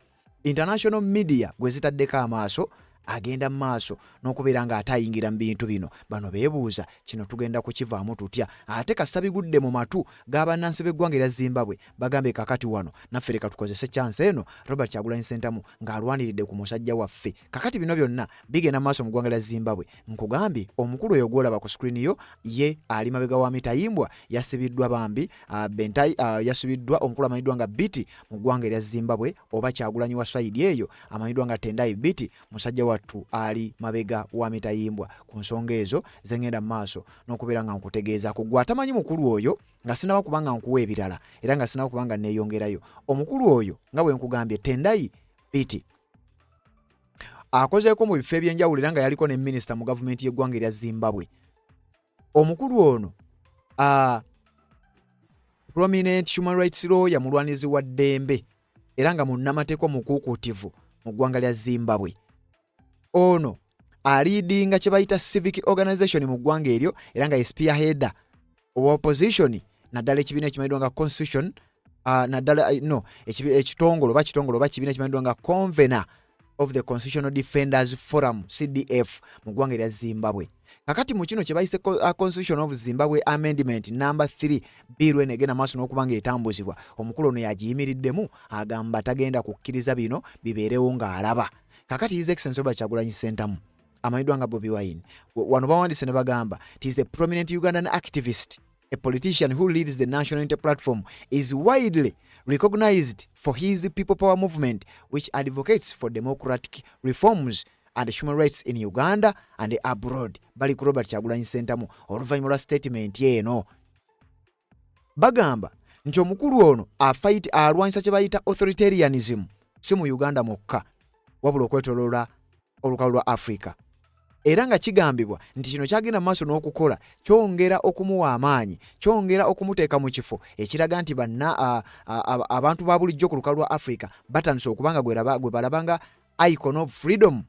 international media gwe zitaddeko amaaso, agenda mu maaso n'okubeera nga ate ayingira mu bintu bino. Bano beebuuza kino tugenda kukivaamu tutya? Ate kasita bigudde mu matu g'abannansi b'eggwanga erya Zimbabwe bagambe kakati wano naffe leka tukozese chance eno Robert Kyagulanyi Ssentamu ng'alwaniridde ku musajja waffe. Kakati bino byonna bigenda mu maaso mu ggwanga lya Zimbabwe. Nkugambye omukulu oyo gw'olaba ku screen yo ye ali mabega wa Mitayimbwa yasibiddwa bambi yasibiddwa omukulu amanyiddwa nga Biti mu ggwanga erya Zimbabwe oba Kyagulanyi wa side eyo amanyiddwa nga Tendai Biti musajja wattu ali mabega wa Mitayimbwa. Ku nsonga ezo zengenda mu maaso n'okubeera nga nkutegeeza ku gwe atamanyi mukulu oyo nga sinaba kubanga nkuwa ebirala era nga sinaba kubanga neeyongerayo. Omukulu oyo nga bwe nkugambye Tendai Biti akozeeko mu bifo ebyenjawulo era nga yaliko ne minisita mu gavumenti y'eggwanga erya Zimbabwe. Omukulu ono prominent human rights lawyer mulwanizi wa ddembe era nga munnamateeka omukuukutivu mu ggwanga lya Zimbabwe. Ono aliidinga kye bayita civic organization mu ggwanga eryo era nga spearheader owa opposition naddala ekibiina ekimanyiddwa nga constitution naddala ekitongolo oba kibiina ekimanyiddwa nga convener of the Constitutional Defenders Forum CDF mu ggwanga erya Zimbabwe. Kakati mu kino kye bayise Constitution of Zimbabwe Amendment number 3 bill enegenda maaso n'okubanga etambuzibwa, omukulu ono yagiyimiriddemu agamba tagenda kukkiriza bino bibeerewo ng'alaba. Kakati His Excellency Robert Kyagulanyi Ssentamu amanyiddwa nga Bobi Wine wano bawandise ne bagamba it is a prominent Ugandan activist, a politician who leads the National Unity Platform, is widely recognized for his people power movement which advocates for democratic reforms and human rights in Uganda and abroad. Bali ku Robert Kyagulanyi Ssentamu oluvannyuma lwa statement yeeno bagamba nti omukulu ono alwanyisa kye bayita authoritarianism si mu Uganda mokka wabula okwetoloola olukalu lwa Africa. Era nga kigambibwa nti kino kyagenda mu maaso n'okukola kyongera okumuwa amaanyi, kyongera okumuteeka mu kifo ekiraga nti abantu ba bulijjo ku lukalu lwa Africa batandise okubanga gwe balabanga icon of freedom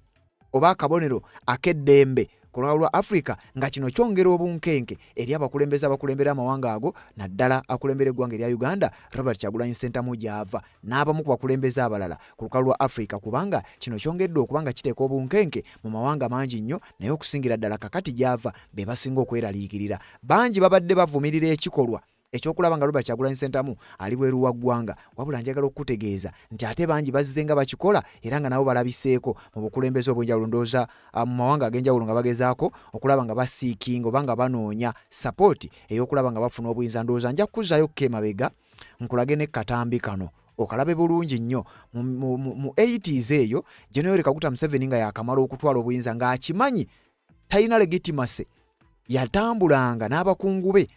oba akabonero ak'eddembe ku lukalu lwa Africa, nga kino kyongera obunkenke eri abakulembeze abakulembera amawanga ago naddala akulembera eggwanga erya Uganda Robert Kyagulanyi Ssentamu gy'ava n'abamu ku bakulembeze abalala ku lukalu lwa Africa, kubanga kino kyongedde okubanga kiteeka obunkenke mu mawanga mangi nnyo, naye okusingira ddala kakati gy'ava be basinga okweraliikirira. Bangi babadde bavumirira ekikolwa ekyokulaba nga Robert Kyagulanyi Ssentamu ali bweru wa ggwanga, wabula njagala okutegeeza nti ate bangi bazze nga bakikola era nga nabo balabiseeko mu bukulembeze obw'enjawulo, ndowooza mu mawanga ag'enjawulo nga bagezaako okulaba nga basiikinga oba nga banoonya sapooti ey'okulaba nga bafuna obuyinza. Ndowooza nja kuzzaayo kemabega nkulage ne katambi kano okalabe bulungi nnyo mu 80s eyo General Kaguta Museveni nga yakamala okutwala obuyinza ng'akimanyi talina legitimacy, yatambulanga n'abakungu be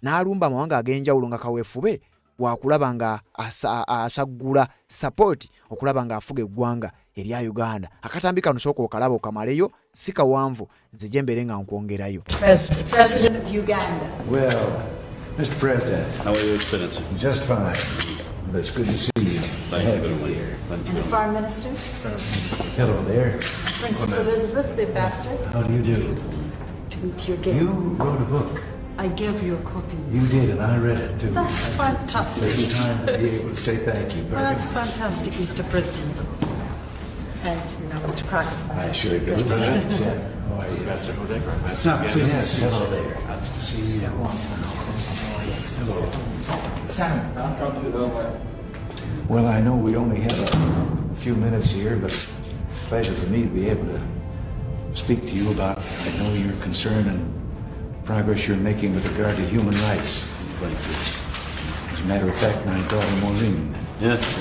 n'alumba amawanga ag'enjawulo nga kaweefube wakulaba nga asaggula support okulaba nga afuga eggwanga erya Uganda. Akatambi kano sooka okalaba okamaleyo, si kawanvu, nzije mbere nga nkwongerayo. President of Uganda. Well, Mr. President. How are you, Excellency? Just fine. But it's good to see you. Thank you very much. And the Foreign Minister. Hello there. Princess Elizabeth, the Ambassador. How do you do? To meet you again. You wrote a book. I gave you a copy. You did, and I read it too. That's fantastic. It's time to be able to say thank you very Well, that's much. fantastic, Mr. President. And, you know, Mr. Crockett. I assure you, Mr. President. How are you? Ambassador Hodecker, Yes, hello there. Nice to see you. Hello. Well, I know we only have a few minutes here, but it's a pleasure for me to be able to speak to you about, I know your concern and progress you're making with regard to human rights. As a matter of fact, my daughter Maureen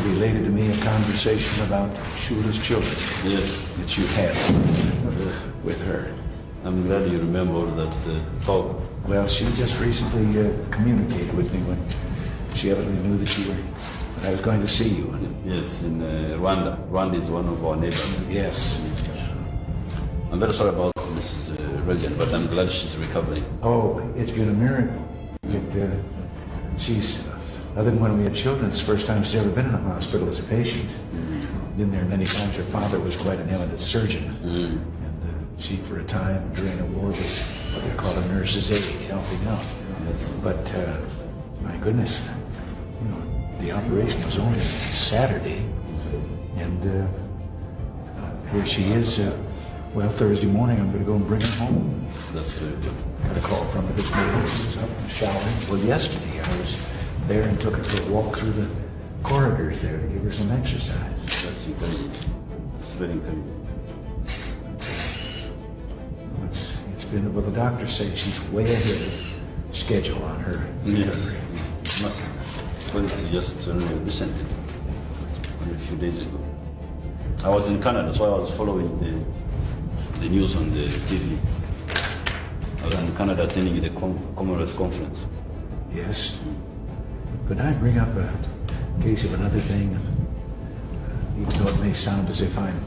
related to me a conversation about Shula's children that you had with her. I'm glad you remember that talk. Well, she just recently communicated with me when she evidently knew that I was going to see you. Yes, in Rwanda. Rwanda is one of our neighbors. Yes. I'm very sorry about Mrs. Regent, but I'm glad she's recovering. Oh, it's been a miracle. She's, other than when we had children, it's the first time she's ever been in a hospital as a patient. Been there many times. Her father was quite an eminent surgeon. And she, for a time, during the war, was what they call a nurse's aide, helping out. But, my goodness, you know, the operation was only Saturday. And here she is, Well, Thursday morning I'm going to go and bring him home. That's very good. Got a call from her this morning. She was up showering. Well, yesterday I was there and took her for a walk through the corridors there to give her some exercise. That's encouraging. That's very encouraging. Well, it's been, well, the doctor said she's way ahead of schedule on her Yes. recovery. Must. Well, it's just recently, only a few days ago. I was in Canada, so I was following the news on the TV. I was in Canada attending the Commonwealth Conference. Yes. Could I bring up a case of another thing? Even though it may sound as if I'm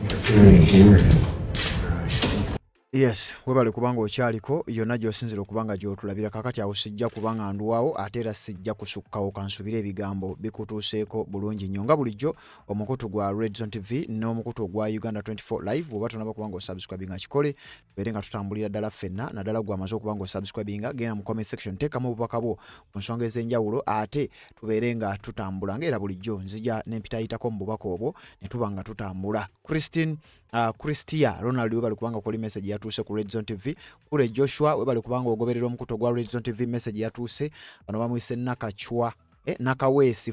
interfering here, or I shouldn't. Yes, webale kubanga okyaliko yonna gy'osinzira okubanga gy'otulabira kakati awo sijja kubanga nduwawo ate era sijja kusukkawo kansubira ebigambo bikutuuseeko bulungi nnyo nga bulijjo omukutu gwa Red Zone TV n'omukutu gwa Uganda 24 Live bw'oba tonaba kubanga osubscribinga kikole tubeere nga tutambulira ddala ffenna naddala gwe amaze okubanga osubscribinga genda mu comment section teekamu obubaka bwo ku nsonga ez'enjawulo ate tubeere nga tutambula ng'era bulijjo nzija n'empitayitako mu bubaka obwo ne tuba nga tutambula. Christia Ronald webale kubanga okoli message yatuuse ku Red Zone TV. Kure Joshua webale kubanga ogoberera omukutu gwa Red Zone TV message yatuuse. Bano bamuyise Nakachwa Nakaweesi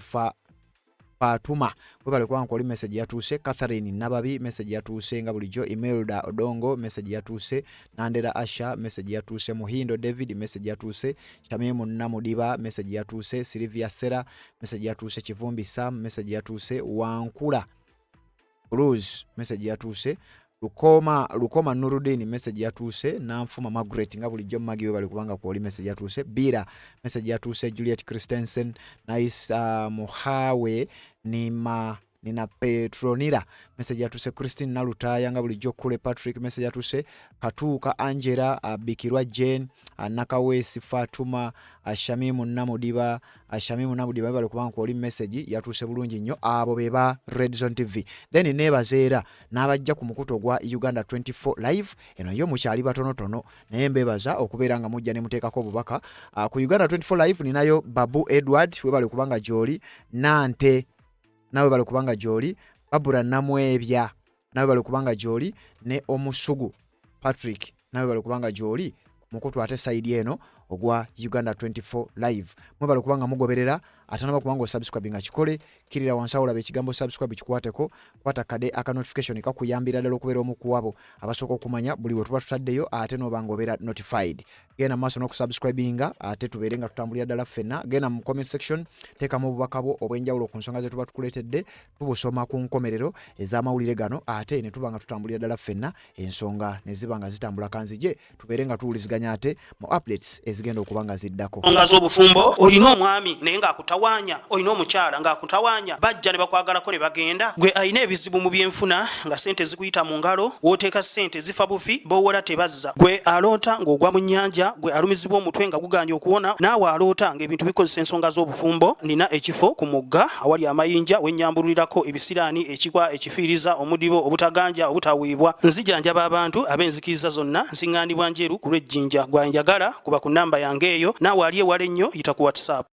Fatuma webale kubanga okoli message yatuuse. Catherine Nababi message yatuuse nga bulijjo. Imelda Odongo message yatuuse. Nandera Asha message yatuuse. Muhindo David message yatuuse. Shamimu Namudiba message yatuuse. Sylvia Sera message yatuuse. Kivumbi Sam message yatuuse. Wankula Rose message yatuuse. Lukoma Nurudini message yatuuse. Nanfuma Margaret nga bulijjo magi we bali kubanga kwoli message yatuuse. Bira message yatuuse. Juliet Christensen Nice Muhawe Nina Petronira message yatuuse. Christine Nalutaya nga bulijjo. Kule Patrick message yatuuse. Katuuka Angela Bikirwa Jane Nakaweesi Fatuma Shamimu Namudiba bali kubanga kwoli message yatuuse bulungi nnyo. Abo beba Red Zone TV. Then nebazeera n'abajja ku mukutu gwa Uganda 24 Live eno yo mukyali batonotono naye mbebaza okubeera nga mujja ne muteekako obubaka ku Uganda 24 Live. Ninayo Babu Edward we bali kubanga gyoli. Nante nawe bali kubanga gyoli. Babura Namwebya nawe bali kubanga gyoli. Ne Omusugu Patrick nawe bali kubanga gyoli mukutu ate side eno ogwa Uganda 24 Live. Mwebale kubanga mugoberera atanaba kubanga osubscribinga kikole kirira wansi awo labe ekigambo subscribe kikwateko kwata kade aka notification kakuyambira ddala okubeera omu ku abo abasooka okumanya buli we tuba tutaddeyo ate n'obanga obeera notified. Genda maaso n'okusubscribinga ate tubeere nga tutambulira ddala ffenna. Genda mu comment section teekamu obubaka bwo obw'enjawulo ku nsonga ze tuba tukuleetedde tubusoma ku nkomerero ez'amawulire gano ate ne tuba nga tutambulira ddala ffenna ensonga ne ziba nga zitambula kanzije tubeere nga tuwuliziganya ate mu updates ezigenda okubanga ziddako. Nga z'obufumbo olina omwami naye ng'akutawanya olina omukyala ng'akutawanya bajja ne bakwagalako ne bagenda gwe alina ebizibu mu byenfuna nga sente zikuyita mu ngalo wooteeka sente zifa bufi boowola tebazza gwe aloota ng'ogwa mu nnyanja gwe alumizibwa omutwe nga guganja okuwona naawe aloota ng'ebintu bikozesa ensonga z'obufumbo nina ekifo ku mugga awali amayinja wennyambululirako ebisiraani ekikwa ekifiiriza omudibo obutaganja obutaweebwa nzijanjaba abantu ab'enzikiriza zonna nsiŋŋaanibwa njeru ku lw'ejjinja gwanjagala kuba ku namba yange eyo naawe ali ewala ennyo yita ku WhatsApp.